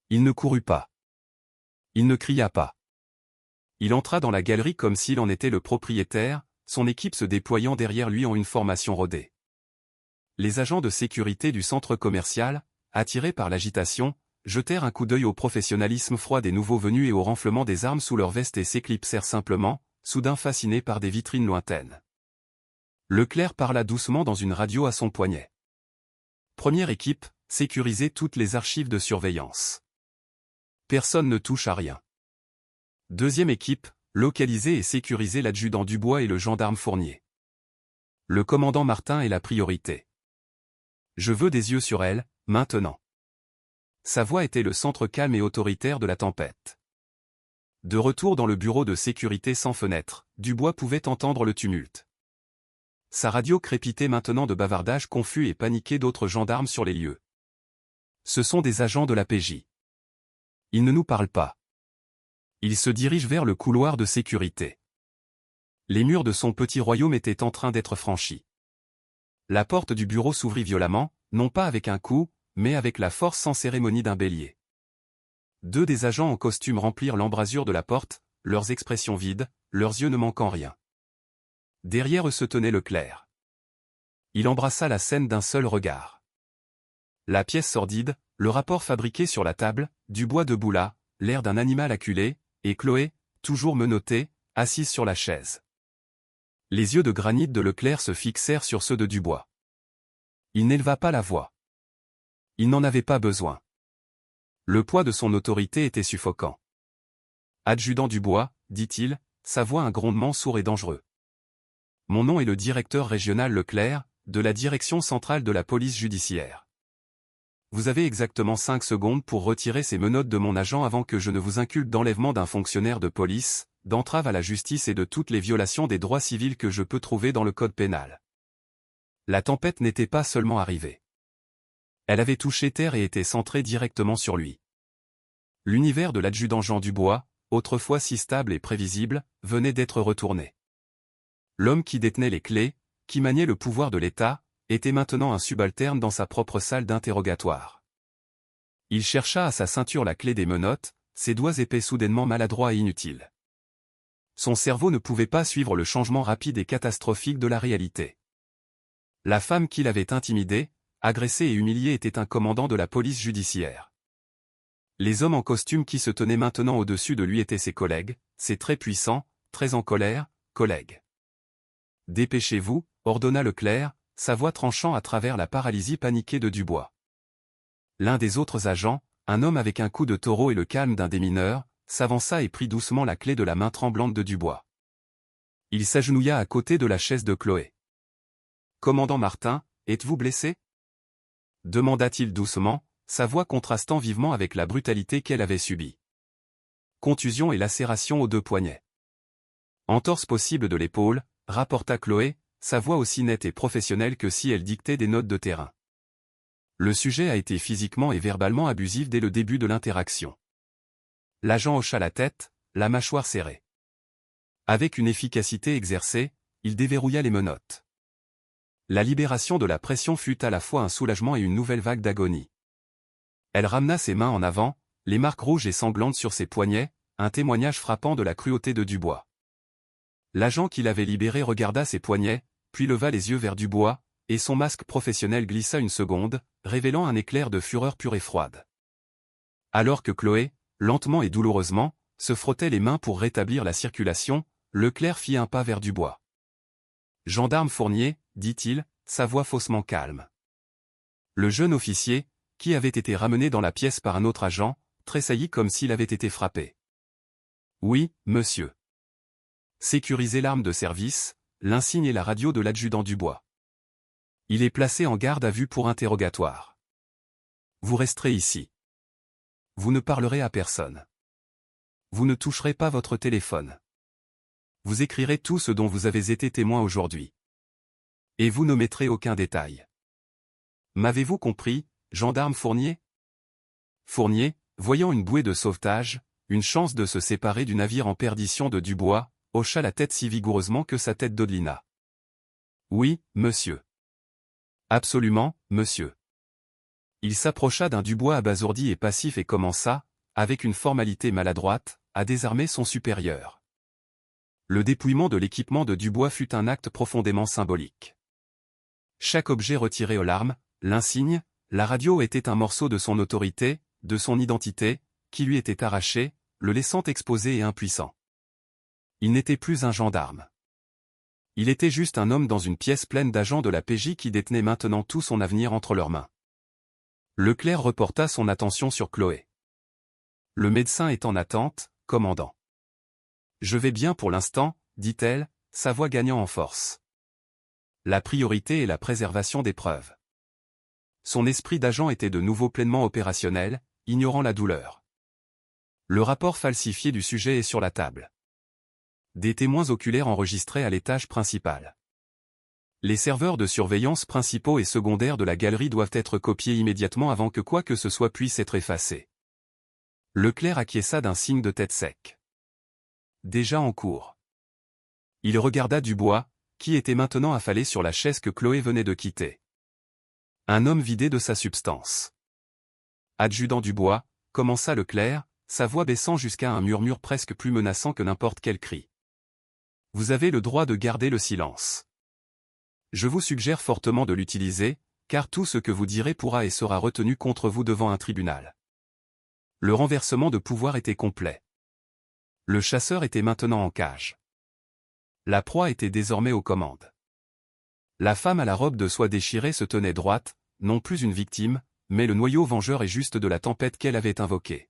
Il ne courut pas. Il ne cria pas. Il entra dans la galerie comme s'il en était le propriétaire, son équipe se déployant derrière lui en une formation rodée. Les agents de sécurité du centre commercial, attirés par l'agitation, jetèrent un coup d'œil au professionnalisme froid des nouveaux venus et au renflement des armes sous leurs vestes et s'éclipsèrent simplement, soudain fascinés par des vitrines lointaines. Leclerc parla doucement dans une radio à son poignet. Première équipe, sécurisez toutes les archives de surveillance. Personne ne touche à rien. Deuxième équipe, localisez et sécurisez l'adjudant Dubois et le gendarme Fournier. Le commandant Martin est la priorité. Je veux des yeux sur elle, maintenant. Sa voix était le centre calme et autoritaire de la tempête. De retour dans le bureau de sécurité sans fenêtre, Dubois pouvait entendre le tumulte. Sa radio crépitait maintenant de bavardages confus et paniqués d'autres gendarmes sur les lieux. Ce sont des agents de la PJ. Ils ne nous parlent pas. Ils se dirigent vers le couloir de sécurité. Les murs de son petit royaume étaient en train d'être franchis. La porte du bureau s'ouvrit violemment, non pas avec un coup, mais avec la force sans cérémonie d'un bélier. 2 des agents en costume remplirent l'embrasure de la porte, leurs expressions vides, leurs yeux ne manquant rien. Derrière eux se tenait Leclerc. Il embrassa la scène d'un seul regard. La pièce sordide, le rapport fabriqué sur la table, Dubois debout là, l'air d'un animal acculé, et Chloé, toujours menottée, assise sur la chaise. Les yeux de granit de Leclerc se fixèrent sur ceux de Dubois. Il n'éleva pas la voix. Il n'en avait pas besoin. Le poids de son autorité était suffocant. « Adjudant Dubois, dit-il, sa voix un grondement sourd et dangereux. Mon nom est le directeur régional Leclerc, de la direction centrale de la police judiciaire. Vous avez exactement 5 secondes pour retirer ces menottes de mon agent avant que je ne vous inculpe d'enlèvement d'un fonctionnaire de police, d'entrave à la justice et de toutes les violations des droits civils que je peux trouver dans le code pénal. » La tempête n'était pas seulement arrivée. Elle avait touché terre et était centrée directement sur lui. L'univers de l'adjudant Jean Dubois, autrefois si stable et prévisible, venait d'être retourné. L'homme qui détenait les clés, qui maniait le pouvoir de l'État, était maintenant un subalterne dans sa propre salle d'interrogatoire. Il chercha à sa ceinture la clé des menottes, ses doigts épais soudainement maladroits et inutiles. Son cerveau ne pouvait pas suivre le changement rapide et catastrophique de la réalité. La femme qui l'avait intimidé, agressé et humilié était un commandant de la police judiciaire. Les hommes en costume qui se tenaient maintenant au-dessus de lui étaient ses collègues, ses très puissants, très en colère, collègues. « Dépêchez-vous » ordonna Leclerc, sa voix tranchant à travers la paralysie paniquée de Dubois. L'un des autres agents, un homme avec un coup de taureau et le calme d'un démineur, s'avança et prit doucement la clé de la main tremblante de Dubois. Il s'agenouilla à côté de la chaise de Chloé. « Commandant Martin, êtes-vous blessé » demanda-t-il doucement, sa voix contrastant vivement avec la brutalité qu'elle avait subie. Contusion et lacération aux 2 poignets. Entorse possible de l'épaule, rapporta Chloé, sa voix aussi nette et professionnelle que si elle dictait des notes de terrain. Le sujet a été physiquement et verbalement abusif dès le début de l'interaction. L'agent hocha la tête, la mâchoire serrée. Avec une efficacité exercée, il déverrouilla les menottes. La libération de la pression fut à la fois un soulagement et une nouvelle vague d'agonie. Elle ramena ses mains en avant, les marques rouges et sanglantes sur ses poignets, un témoignage frappant de la cruauté de Dubois. L'agent qui l'avait libéré regarda ses poignets, puis leva les yeux vers Dubois, et son masque professionnel glissa une seconde, révélant un éclair de fureur pure et froide. Alors que Chloé, lentement et douloureusement, se frottait les mains pour rétablir la circulation, Leclerc fit un pas vers Dubois. « Gendarme Fournier, dit-il, sa voix faussement calme. » Le jeune officier, qui avait été ramené dans la pièce par un autre agent, tressaillit comme s'il avait été frappé. « Oui, monsieur. » Sécurisez l'arme de service, l'insigne et la radio de l'adjudant Dubois. Il est placé en garde à vue pour interrogatoire. Vous resterez ici. Vous ne parlerez à personne. Vous ne toucherez pas votre téléphone. Vous écrirez tout ce dont vous avez été témoin aujourd'hui. Et vous n'omettrez aucun détail. M'avez-vous compris, gendarme Fournier ? Fournier, voyant une bouée de sauvetage, une chance de se séparer du navire en perdition de Dubois, hocha la tête si vigoureusement que sa tête dodelina. Oui, monsieur. Absolument, monsieur. Il s'approcha d'un Dubois abasourdi et passif et commença, avec une formalité maladroite, à désarmer son supérieur. Le dépouillement de l'équipement de Dubois fut un acte profondément symbolique. Chaque objet retiré aux larmes, l'insigne, la radio était un morceau de son autorité, de son identité, qui lui était arraché, le laissant exposé et impuissant. Il n'était plus un gendarme. Il était juste un homme dans une pièce pleine d'agents de la PJ qui détenaient maintenant tout son avenir entre leurs mains. Leclerc reporta son attention sur Chloé. Le médecin est en attente, commandant. Je vais bien pour l'instant, dit-elle, sa voix gagnant en force. La priorité est la préservation des preuves. Son esprit d'agent était de nouveau pleinement opérationnel, ignorant la douleur. Le rapport falsifié du sujet est sur la table. Des témoins oculaires enregistrés à l'étage principal. Les serveurs de surveillance principaux et secondaires de la galerie doivent être copiés immédiatement avant que quoi que ce soit puisse être effacé. Leclerc acquiesça d'un signe de tête sec. Déjà en cours. Il regarda Dubois, qui était maintenant affalé sur la chaise que Chloé venait de quitter. Un homme vidé de sa substance. Adjudant Dubois, commença Leclerc, sa voix baissant jusqu'à un murmure presque plus menaçant que n'importe quel cri. Vous avez le droit de garder le silence. Je vous suggère fortement de l'utiliser, car tout ce que vous direz pourra et sera retenu contre vous devant un tribunal. Le renversement de pouvoir était complet. Le chasseur était maintenant en cage. La proie était désormais aux commandes. La femme à la robe de soie déchirée se tenait droite, non plus une victime, mais le noyau vengeur et juste de la tempête qu'elle avait invoquée.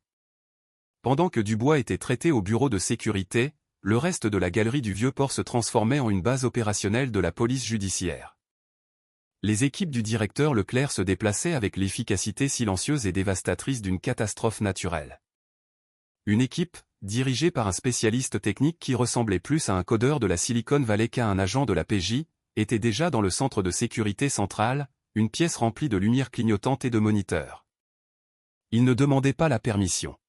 Pendant que Dubois était traité au bureau de sécurité, le reste de la galerie du Vieux-Port se transformait en une base opérationnelle de la police judiciaire. Les équipes du directeur Leclerc se déplaçaient avec l'efficacité silencieuse et dévastatrice d'une catastrophe naturelle. Une équipe, dirigée par un spécialiste technique qui ressemblait plus à un codeur de la Silicon Valley qu'à un agent de la PJ, était déjà dans le centre de sécurité centrale, une pièce remplie de lumières clignotantes et de moniteurs. Il ne demandait pas la permission.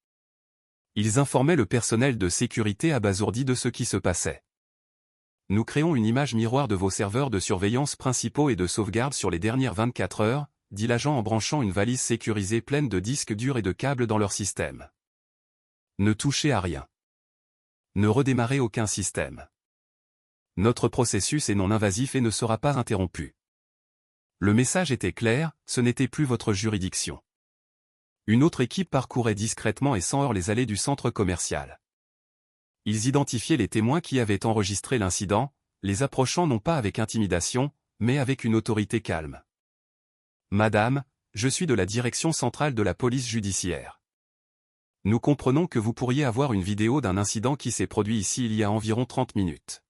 Ils informaient le personnel de sécurité abasourdi de ce qui se passait. Nous créons une image miroir de vos serveurs de surveillance principaux et de sauvegarde sur les dernières 24 heures, dit l'agent en branchant une valise sécurisée pleine de disques durs et de câbles dans leur système. Ne touchez à rien. Ne redémarrez aucun système. Notre processus est non invasif et ne sera pas interrompu. Le message était clair, ce n'était plus votre juridiction. Une autre équipe parcourait discrètement et sans heurts les allées du centre commercial. Ils identifiaient les témoins qui avaient enregistré l'incident, les approchant non pas avec intimidation, mais avec une autorité calme. « Madame, je suis de la direction centrale de la police judiciaire. Nous comprenons que vous pourriez avoir une vidéo d'un incident qui s'est produit ici il y a environ 30 minutes.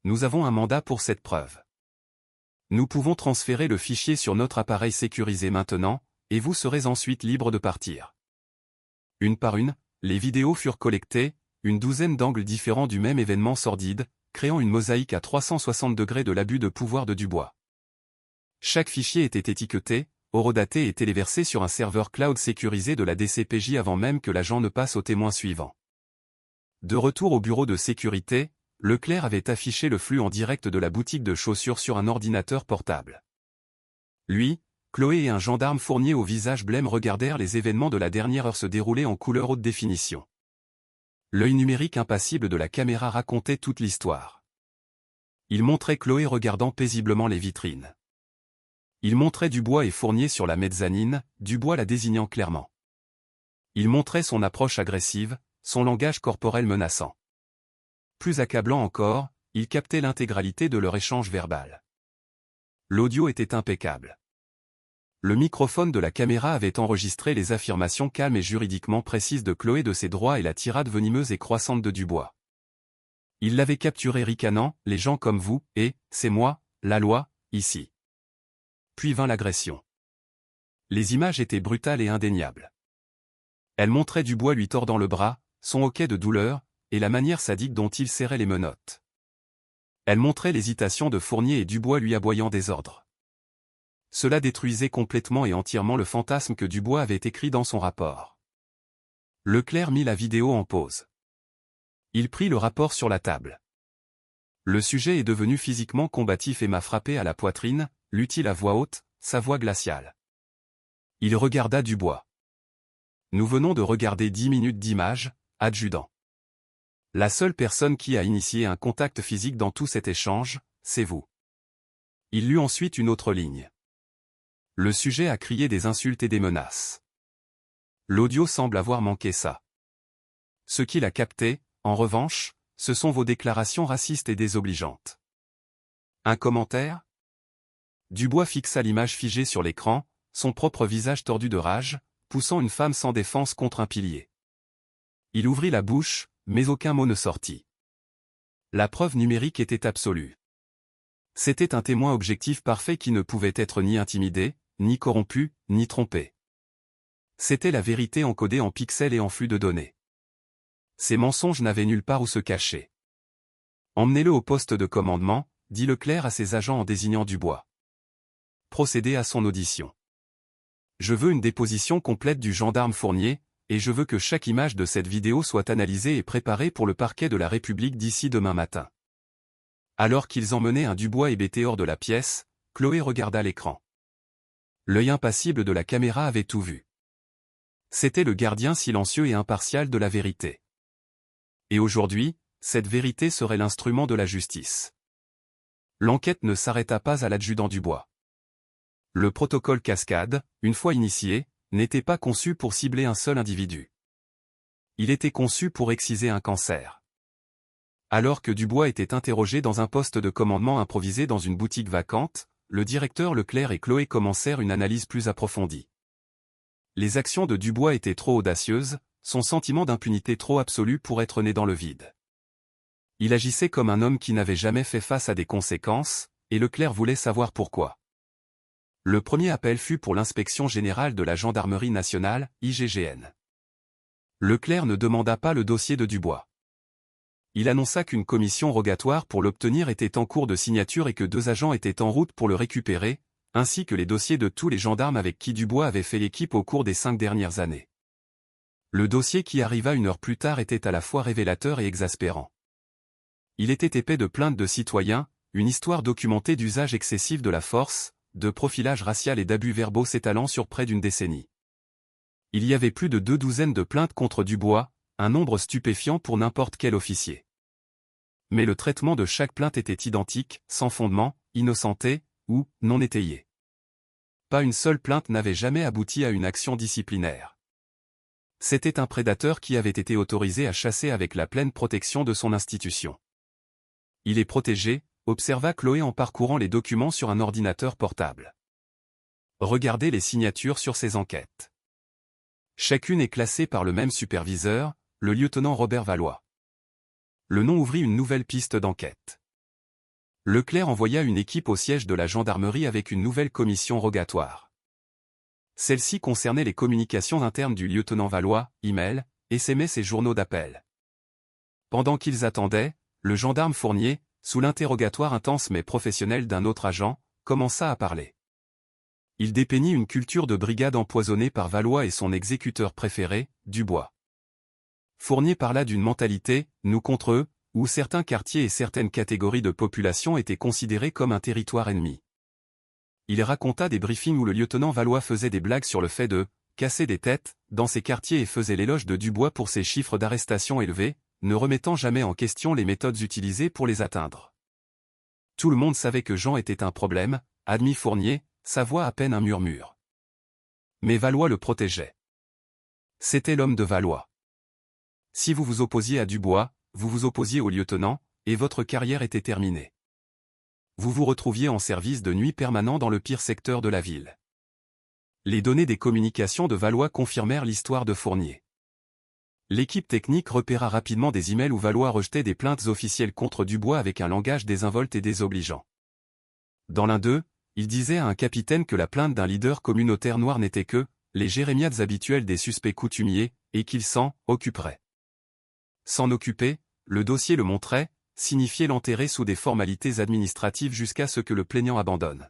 Nous avons un mandat pour cette preuve. Nous pouvons transférer le fichier sur notre appareil sécurisé maintenant, et vous serez ensuite libre de partir. » Une par une, les vidéos furent collectées, une douzaine d'angles différents du même événement sordide, créant une mosaïque à 360 degrés de l'abus de pouvoir de Dubois. Chaque fichier était étiqueté, horodaté et téléversé sur un serveur cloud sécurisé de la DCPJ avant même que l'agent ne passe au témoin suivant. De retour au bureau de sécurité, Leclerc avait affiché le flux en direct de la boutique de chaussures sur un ordinateur portable. Lui, Chloé et un gendarme fournier au visage blême regardèrent les événements de la dernière heure se dérouler en couleur haute définition. L'œil numérique impassible de la caméra racontait toute l'histoire. Il montrait Chloé regardant paisiblement les vitrines. Il montrait Dubois et Fournier sur la mezzanine, Dubois la désignant clairement. Il montrait son approche agressive, son langage corporel menaçant. Plus accablant encore, il captait l'intégralité de leur échange verbal. L'audio était impeccable. Le microphone de la caméra avait enregistré les affirmations calmes et juridiquement précises de Chloé de ses droits et la tirade venimeuse et croissante de Dubois. Il l'avait capturé ricanant, « Les gens comme vous, et, c'est moi, la loi, ici. » Puis vint l'agression. Les images étaient brutales et indéniables. Elles montraient Dubois lui tordant le bras, son hoquet de douleur, et la manière sadique dont il serrait les menottes. Elles montraient l'hésitation de Fournier et Dubois lui aboyant des ordres. Cela détruisait complètement et entièrement le fantasme que Dubois avait écrit dans son rapport. Leclerc mit la vidéo en pause. Il prit le rapport sur la table. Le sujet est devenu physiquement combatif et m'a frappé à la poitrine, lut-il à voix haute, sa voix glaciale. Il regarda Dubois. Nous venons de regarder 10 minutes d'image, adjudant. La seule personne qui a initié un contact physique dans tout cet échange, c'est vous. Il lut ensuite une autre ligne. Le sujet a crié des insultes et des menaces. L'audio semble avoir manqué ça. Ce qu'il a capté, en revanche, ce sont vos déclarations racistes et désobligeantes. Un commentaire ? Dubois fixa l'image figée sur l'écran, son propre visage tordu de rage, poussant une femme sans défense contre un pilier. Il ouvrit la bouche, mais aucun mot ne sortit. La preuve numérique était absolue. C'était un témoin objectif parfait qui ne pouvait être ni intimidé, ni corrompu, ni trompé. C'était la vérité encodée en pixels et en flux de données. Ces mensonges n'avaient nulle part où se cacher. Emmenez-le au poste de commandement, dit Leclerc à ses agents en désignant Dubois. Procédez à son audition. Je veux une déposition complète du gendarme Fournier, et je veux que chaque image de cette vidéo soit analysée et préparée pour le parquet de la République d'ici demain matin. Alors qu'ils emmenaient un Dubois hébété hors de la pièce, Chloé regarda l'écran. L'œil impassible de la caméra avait tout vu. C'était le gardien silencieux et impartial de la vérité. Et aujourd'hui, cette vérité serait l'instrument de la justice. L'enquête ne s'arrêta pas à l'adjudant Dubois. Le protocole Cascade, une fois initié, n'était pas conçu pour cibler un seul individu. Il était conçu pour exciser un cancer. Alors que Dubois était interrogé dans un poste de commandement improvisé dans une boutique vacante, le directeur Leclerc et Chloé commencèrent une analyse plus approfondie. Les actions de Dubois étaient trop audacieuses, son sentiment d'impunité trop absolu pour être né dans le vide. Il agissait comme un homme qui n'avait jamais fait face à des conséquences, et Leclerc voulait savoir pourquoi. Le premier appel fut pour l'inspection générale de la Gendarmerie nationale, IGGN. Leclerc ne demanda pas le dossier de Dubois. Il annonça qu'une commission rogatoire pour l'obtenir était en cours de signature et que 2 agents étaient en route pour le récupérer, ainsi que les dossiers de tous les gendarmes avec qui Dubois avait fait l'équipe au cours des 5 dernières années. Le dossier qui arriva 1 heure plus tard était à la fois révélateur et exaspérant. Il était épais de plaintes de citoyens, une histoire documentée d'usage excessif de la force, de profilage racial et d'abus verbaux s'étalant sur près d'une décennie. Il y avait plus de 2 douzaines de plaintes contre Dubois, un nombre stupéfiant pour n'importe quel officier. Mais le traitement de chaque plainte était identique, sans fondement, innocenté, ou non étayé. Pas une seule plainte n'avait jamais abouti à une action disciplinaire. C'était un prédateur qui avait été autorisé à chasser avec la pleine protection de son institution. Il est protégé, observa Chloé en parcourant les documents sur un ordinateur portable. Regardez les signatures sur ces enquêtes. Chacune est classée par le même superviseur, le lieutenant Robert Valois. Le nom ouvrit une nouvelle piste d'enquête. Leclerc envoya une équipe au siège de la gendarmerie avec une nouvelle commission rogatoire. Celle-ci concernait les communications internes du lieutenant Valois, email, SMS et journaux d'appel. Pendant qu'ils attendaient, le gendarme Fournier, sous l'interrogatoire intense mais professionnel d'un autre agent, commença à parler. Il dépeignit une culture de brigade empoisonnée par Valois et son exécuteur préféré, Dubois. Fournier parla d'une mentalité, nous contre eux, où certains quartiers et certaines catégories de population étaient considérés comme un territoire ennemi. Il raconta des briefings où le lieutenant Valois faisait des blagues sur le fait de casser des têtes dans ces quartiers et faisait l'éloge de Dubois pour ses chiffres d'arrestation élevés, ne remettant jamais en question les méthodes utilisées pour les atteindre. Tout le monde savait que Jean était un problème, admit Fournier, sa voix à peine un murmure. Mais Valois le protégeait. C'était l'homme de Valois. Si vous vous opposiez à Dubois, vous vous opposiez au lieutenant, et votre carrière était terminée. Vous vous retrouviez en service de nuit permanent dans le pire secteur de la ville. Les données des communications de Valois confirmèrent l'histoire de Fournier. L'équipe technique repéra rapidement des emails où Valois rejetait des plaintes officielles contre Dubois avec un langage désinvolte et désobligeant. Dans l'un d'eux, il disait à un capitaine que la plainte d'un leader communautaire noir n'était que les jérémiades habituelles des suspects coutumiers, et qu'il s'en occuperait. S'en occuper, le dossier le montrait, signifiait l'enterrer sous des formalités administratives jusqu'à ce que le plaignant abandonne.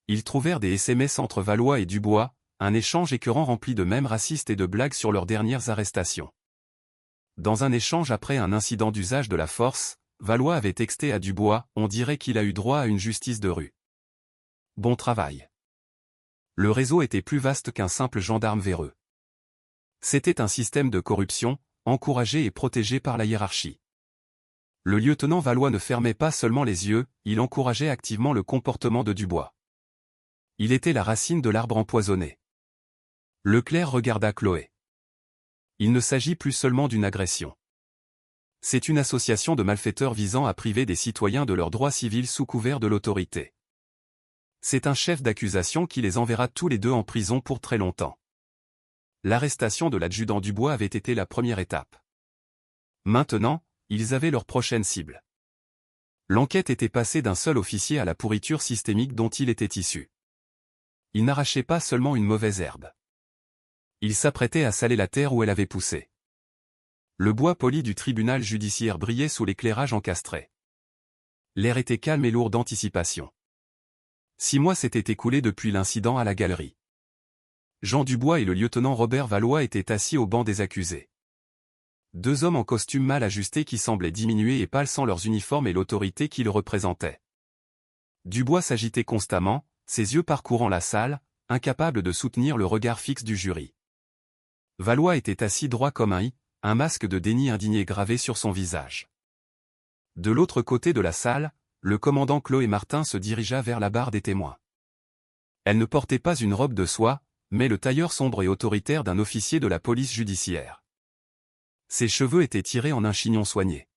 Ils trouvèrent des SMS entre Valois et Dubois, un échange écœurant rempli de mèmes racistes et de blagues sur leurs dernières arrestations. Dans un échange après un incident d'usage de la force, Valois avait texté à Dubois, on dirait qu'il a eu droit à une justice de rue. Bon travail. Le réseau était plus vaste qu'un simple gendarme véreux. C'était un système de corruption, encouragé et protégé par la hiérarchie. Le lieutenant Valois ne fermait pas seulement les yeux, il encourageait activement le comportement de Dubois. Il était la racine de l'arbre empoisonné. Leclerc regarda Chloé. Il ne s'agit plus seulement d'une agression. C'est une association de malfaiteurs visant à priver des citoyens de leurs droits civils sous couvert de l'autorité. C'est un chef d'accusation qui les enverra tous les deux en prison pour très longtemps. L'arrestation de l'adjudant Dubois avait été la première étape. Maintenant, ils avaient leur prochaine cible. L'enquête était passée d'un seul officier à la pourriture systémique dont il était issu. Il n'arrachait pas seulement une mauvaise herbe. Il s'apprêtait à saler la terre où elle avait poussé. Le bois poli du tribunal judiciaire brillait sous l'éclairage encastré. L'air était calme et lourd d'anticipation. 6 mois s'étaient écoulés depuis l'incident à la galerie. Jean Dubois et le lieutenant Robert Valois étaient assis au banc des accusés. 2 hommes en costume mal ajustés qui semblaient diminués et pâles sans leurs uniformes et l'autorité qu'ils représentaient. Dubois s'agitait constamment, ses yeux parcourant la salle, incapable de soutenir le regard fixe du jury. Valois était assis droit comme un i, un masque de déni indigné gravé sur son visage. De l'autre côté de la salle, le commandant Chloé Martin se dirigea vers la barre des témoins. Elle ne portait pas une robe de soie, mais le tailleur sombre et autoritaire d'un officier de la police judiciaire. Ses cheveux étaient tirés en un chignon soigné.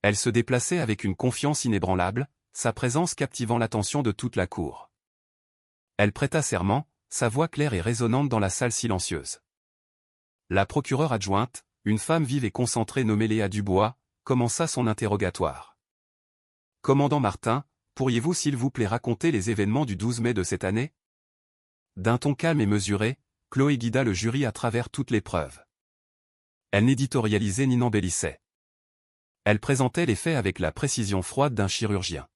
Elle se déplaçait avec une confiance inébranlable, sa présence captivant l'attention de toute la cour. Elle prêta serment, sa voix claire et résonnante dans la salle silencieuse. La procureure adjointe, une femme vive et concentrée nommée Léa Dubois, commença son interrogatoire. « Commandant Martin, pourriez-vous s'il vous plaît raconter les événements du 12 mai de cette année ?» D'un ton calme et mesuré, Chloé guida le jury à travers toutes les preuves. Elle n'éditorialisait ni n'embellissait. Elle présentait les faits avec la précision froide d'un chirurgien.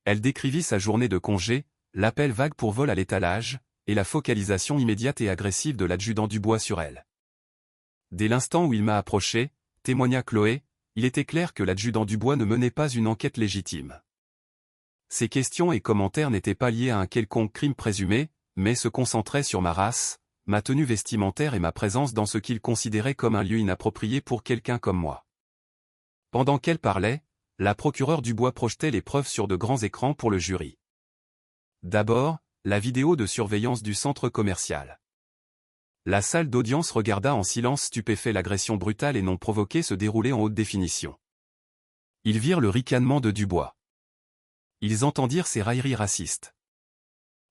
Elle décrivit sa journée de congé, l'appel vague pour vol à l'étalage, et la focalisation immédiate et agressive de l'adjudant Dubois sur elle. Dès l'instant où il m'a approché, témoigna Chloé, il était clair que l'adjudant Dubois ne menait pas une enquête légitime. Ses questions et commentaires n'étaient pas liés à un quelconque crime présumé, mais se concentraient sur ma race, ma tenue vestimentaire et ma présence dans ce qu'il considérait comme un lieu inapproprié pour quelqu'un comme moi. Pendant qu'elle parlait, la procureure Dubois projetait les preuves sur de grands écrans pour le jury. D'abord, la vidéo de surveillance du centre commercial. La salle d'audience regarda en silence stupéfait l'agression brutale et non provoquée se dérouler en haute définition. Ils virent le ricanement de Dubois. Ils entendirent ses railleries racistes.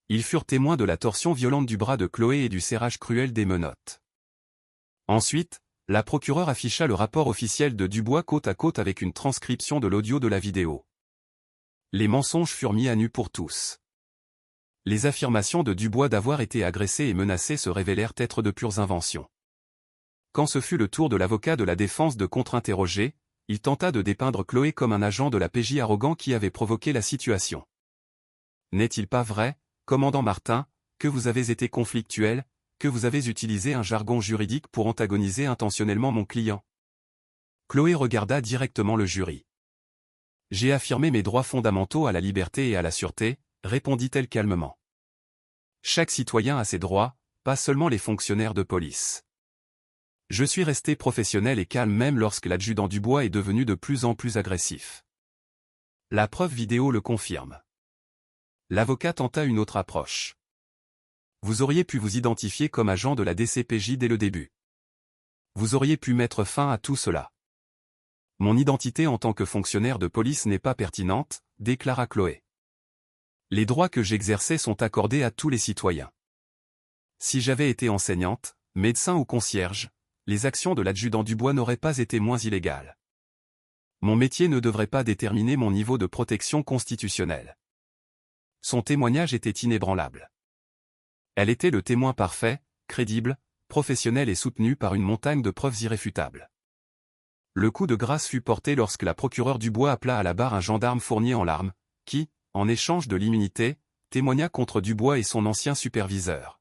Ils furent témoins de la torsion violente du bras de Chloé et du serrage cruel des menottes. Ensuite, la procureure afficha le rapport officiel de Dubois côte à côte avec une transcription de l'audio de la vidéo. Les mensonges furent mis à nu pour tous. Les affirmations de Dubois d'avoir été agressé et menacé se révélèrent être de pures inventions. Quand ce fut le tour de l'avocat de la défense de contre-interroger, il tenta de dépeindre Chloé comme un agent de la PJ arrogant qui avait provoqué la situation. N'est-il pas vrai, commandant Martin, que vous avez été conflictuel, que vous avez utilisé un jargon juridique pour antagoniser intentionnellement mon client? Chloé regarda directement le jury. J'ai affirmé mes droits fondamentaux à la liberté et à la sûreté, répondit-elle calmement. Chaque citoyen a ses droits, pas seulement les fonctionnaires de police. Je suis resté professionnel et calme même lorsque l'adjudant Dubois est devenu de plus en plus agressif. La preuve vidéo le confirme. L'avocat tenta une autre approche. Vous auriez pu vous identifier comme agent de la DCPJ dès le début. Vous auriez pu mettre fin à tout cela. Mon identité en tant que fonctionnaire de police n'est pas pertinente, déclara Chloé. Les droits que j'exerçais sont accordés à tous les citoyens. Si j'avais été enseignante, médecin ou concierge, les actions de l'adjudant Dubois n'auraient pas été moins illégales. Mon métier ne devrait pas déterminer mon niveau de protection constitutionnelle. Son témoignage était inébranlable. Elle était le témoin parfait, crédible, professionnel et soutenu par une montagne de preuves irréfutables. Le coup de grâce fut porté lorsque la procureure Dubois appela à la barre un gendarme fourni en larmes, qui, en échange de l'immunité, témoigna contre Dubois et son ancien superviseur.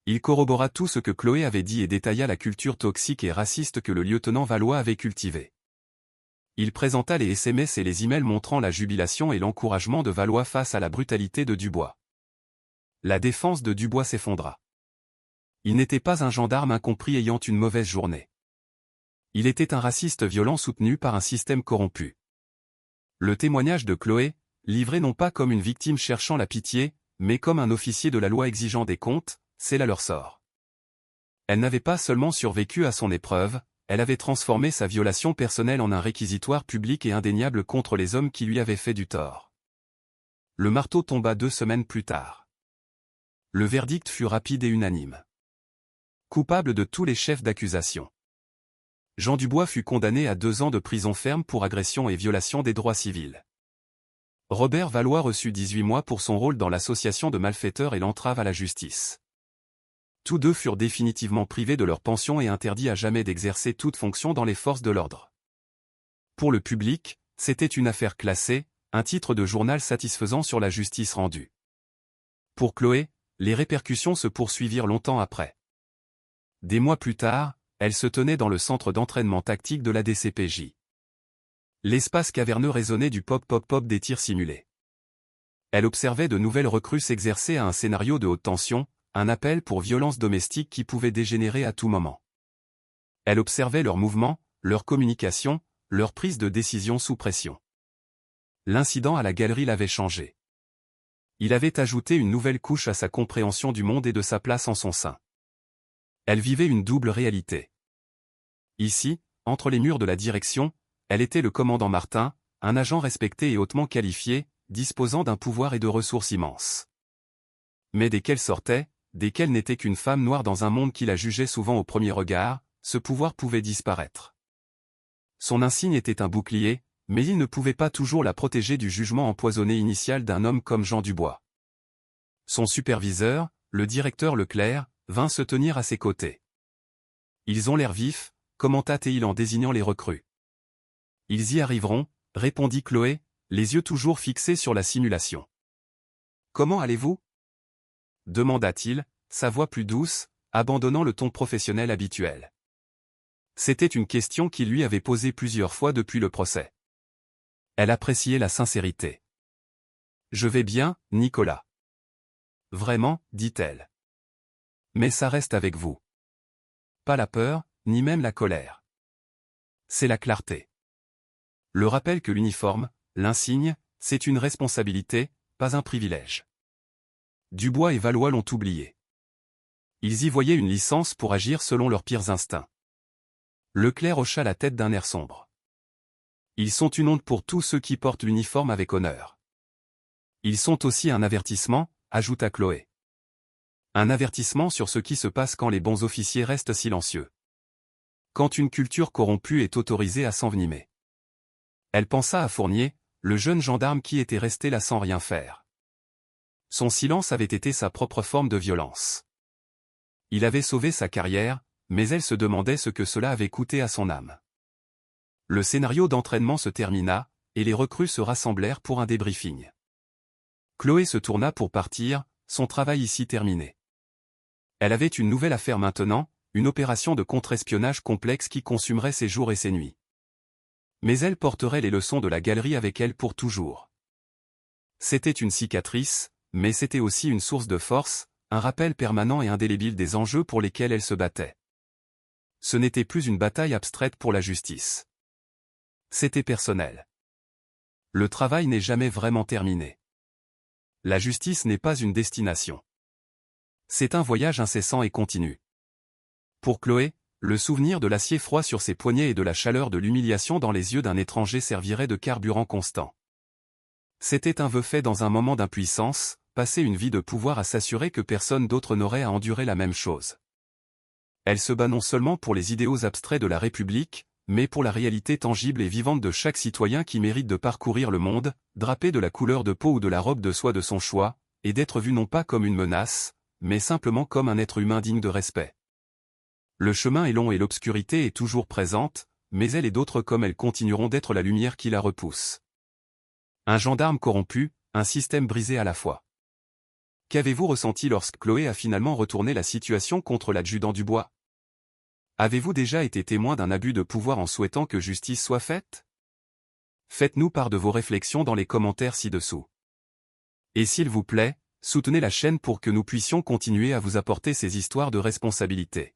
Il corrobora tout ce que Chloé avait dit et détailla la culture toxique et raciste que le lieutenant Valois avait cultivée. Il présenta les SMS et les emails montrant la jubilation et l'encouragement de Valois face à la brutalité de Dubois. La défense de Dubois s'effondra. Il n'était pas un gendarme incompris ayant une mauvaise journée. Il était un raciste violent soutenu par un système corrompu. Le témoignage de Chloé, livré non pas comme une victime cherchant la pitié, mais comme un officier de la loi exigeant des comptes, scella leur sort. Elle n'avait pas seulement survécu à son épreuve, elle avait transformé sa violation personnelle en un réquisitoire public et indéniable contre les hommes qui lui avaient fait du tort. Le marteau tomba 2 semaines plus tard. Le verdict fut rapide et unanime. Coupable de tous les chefs d'accusation. Jean Dubois fut condamné à 2 ans de prison ferme pour agression et violation des droits civils. Robert Valois reçut 18 mois pour son rôle dans l'association de malfaiteurs et l'entrave à la justice. Tous deux furent définitivement privés de leur pension et interdits à jamais d'exercer toute fonction dans les forces de l'ordre. Pour le public, c'était une affaire classée, un titre de journal satisfaisant sur la justice rendue. Pour Chloé, les répercussions se poursuivirent longtemps après. Des mois plus tard, elle se tenait dans le centre d'entraînement tactique de la DCPJ. L'espace caverneux résonnait du pop-pop-pop des tirs simulés. Elle observait de nouvelles recrues s'exercer à un scénario de haute tension, un appel pour violence domestique qui pouvait dégénérer à tout moment. Elle observait leurs mouvements, leur communication, leur prise de décision sous pression. L'incident à la galerie l'avait changé. Il avait ajouté une nouvelle couche à sa compréhension du monde et de sa place en son sein. Elle vivait une double réalité. Ici, entre les murs de la direction, elle était le commandant Martin, un agent respecté et hautement qualifié, disposant d'un pouvoir et de ressources immenses. Mais dès qu'elle sortait, dès qu'elle n'était qu'une femme noire dans un monde qui la jugeait souvent au premier regard, ce pouvoir pouvait disparaître. Son insigne était un bouclier, mais il ne pouvait pas toujours la protéger du jugement empoisonné initial d'un homme comme Jean Dubois. Son superviseur, le directeur Leclerc, vint se tenir à ses côtés. Ils ont l'air vifs, commenta-t-il en désignant les recrues. Ils y arriveront, répondit Chloé, les yeux toujours fixés sur la simulation. Comment allez-vous? Demanda-t-il, sa voix plus douce, abandonnant le ton professionnel habituel. C'était une question qu'il lui avait posée plusieurs fois depuis le procès. Elle appréciait la sincérité. « Je vais bien, Nicolas. »« Vraiment, dit-elle. Mais ça reste avec vous. Pas la peur, ni même la colère. C'est la clarté. Le rappel que l'uniforme, l'insigne, c'est une responsabilité, pas un privilège. » Dubois et Valois l'ont oublié. Ils y voyaient une licence pour agir selon leurs pires instincts. Leclerc hocha la tête d'un air sombre. Ils sont une honte pour tous ceux qui portent l'uniforme avec honneur. Ils sont aussi un avertissement, ajouta Chloé. Un avertissement sur ce qui se passe quand les bons officiers restent silencieux. Quand une culture corrompue est autorisée à s'envenimer. Elle pensa à Fournier, le jeune gendarme qui était resté là sans rien faire. Son silence avait été sa propre forme de violence. Il avait sauvé sa carrière, mais elle se demandait ce que cela avait coûté à son âme. Le scénario d'entraînement se termina, et les recrues se rassemblèrent pour un débriefing. Chloé se tourna pour partir, son travail ici terminé. Elle avait une nouvelle affaire maintenant, une opération de contre-espionnage complexe qui consumerait ses jours et ses nuits. Mais elle porterait les leçons de la galerie avec elle pour toujours. C'était une cicatrice, mais c'était aussi une source de force, un rappel permanent et indélébile des enjeux pour lesquels elle se battait. Ce n'était plus une bataille abstraite pour la justice. C'était personnel. Le travail n'est jamais vraiment terminé. La justice n'est pas une destination. C'est un voyage incessant et continu. Pour Chloé, le souvenir de l'acier froid sur ses poignets et de la chaleur de l'humiliation dans les yeux d'un étranger servirait de carburant constant. C'était un vœu fait dans un moment d'impuissance, passer une vie de pouvoir à s'assurer que personne d'autre n'aurait à endurer la même chose. Elle se bat non seulement pour les idéaux abstraits de la République, mais pour la réalité tangible et vivante de chaque citoyen qui mérite de parcourir le monde, drapé de la couleur de peau ou de la robe de soie de son choix, et d'être vu non pas comme une menace, mais simplement comme un être humain digne de respect. Le chemin est long et l'obscurité est toujours présente, mais elle et d'autres comme elle continueront d'être la lumière qui la repousse. Un gendarme corrompu, un système brisé à la fois. Qu'avez-vous ressenti lorsque Chloé a finalement retourné la situation contre l'adjudant Dubois? Avez-vous déjà été témoin d'un abus de pouvoir en souhaitant que justice soit faite? Faites-nous part de vos réflexions dans les commentaires ci-dessous. Et s'il vous plaît, soutenez la chaîne pour que nous puissions continuer à vous apporter ces histoires de responsabilité.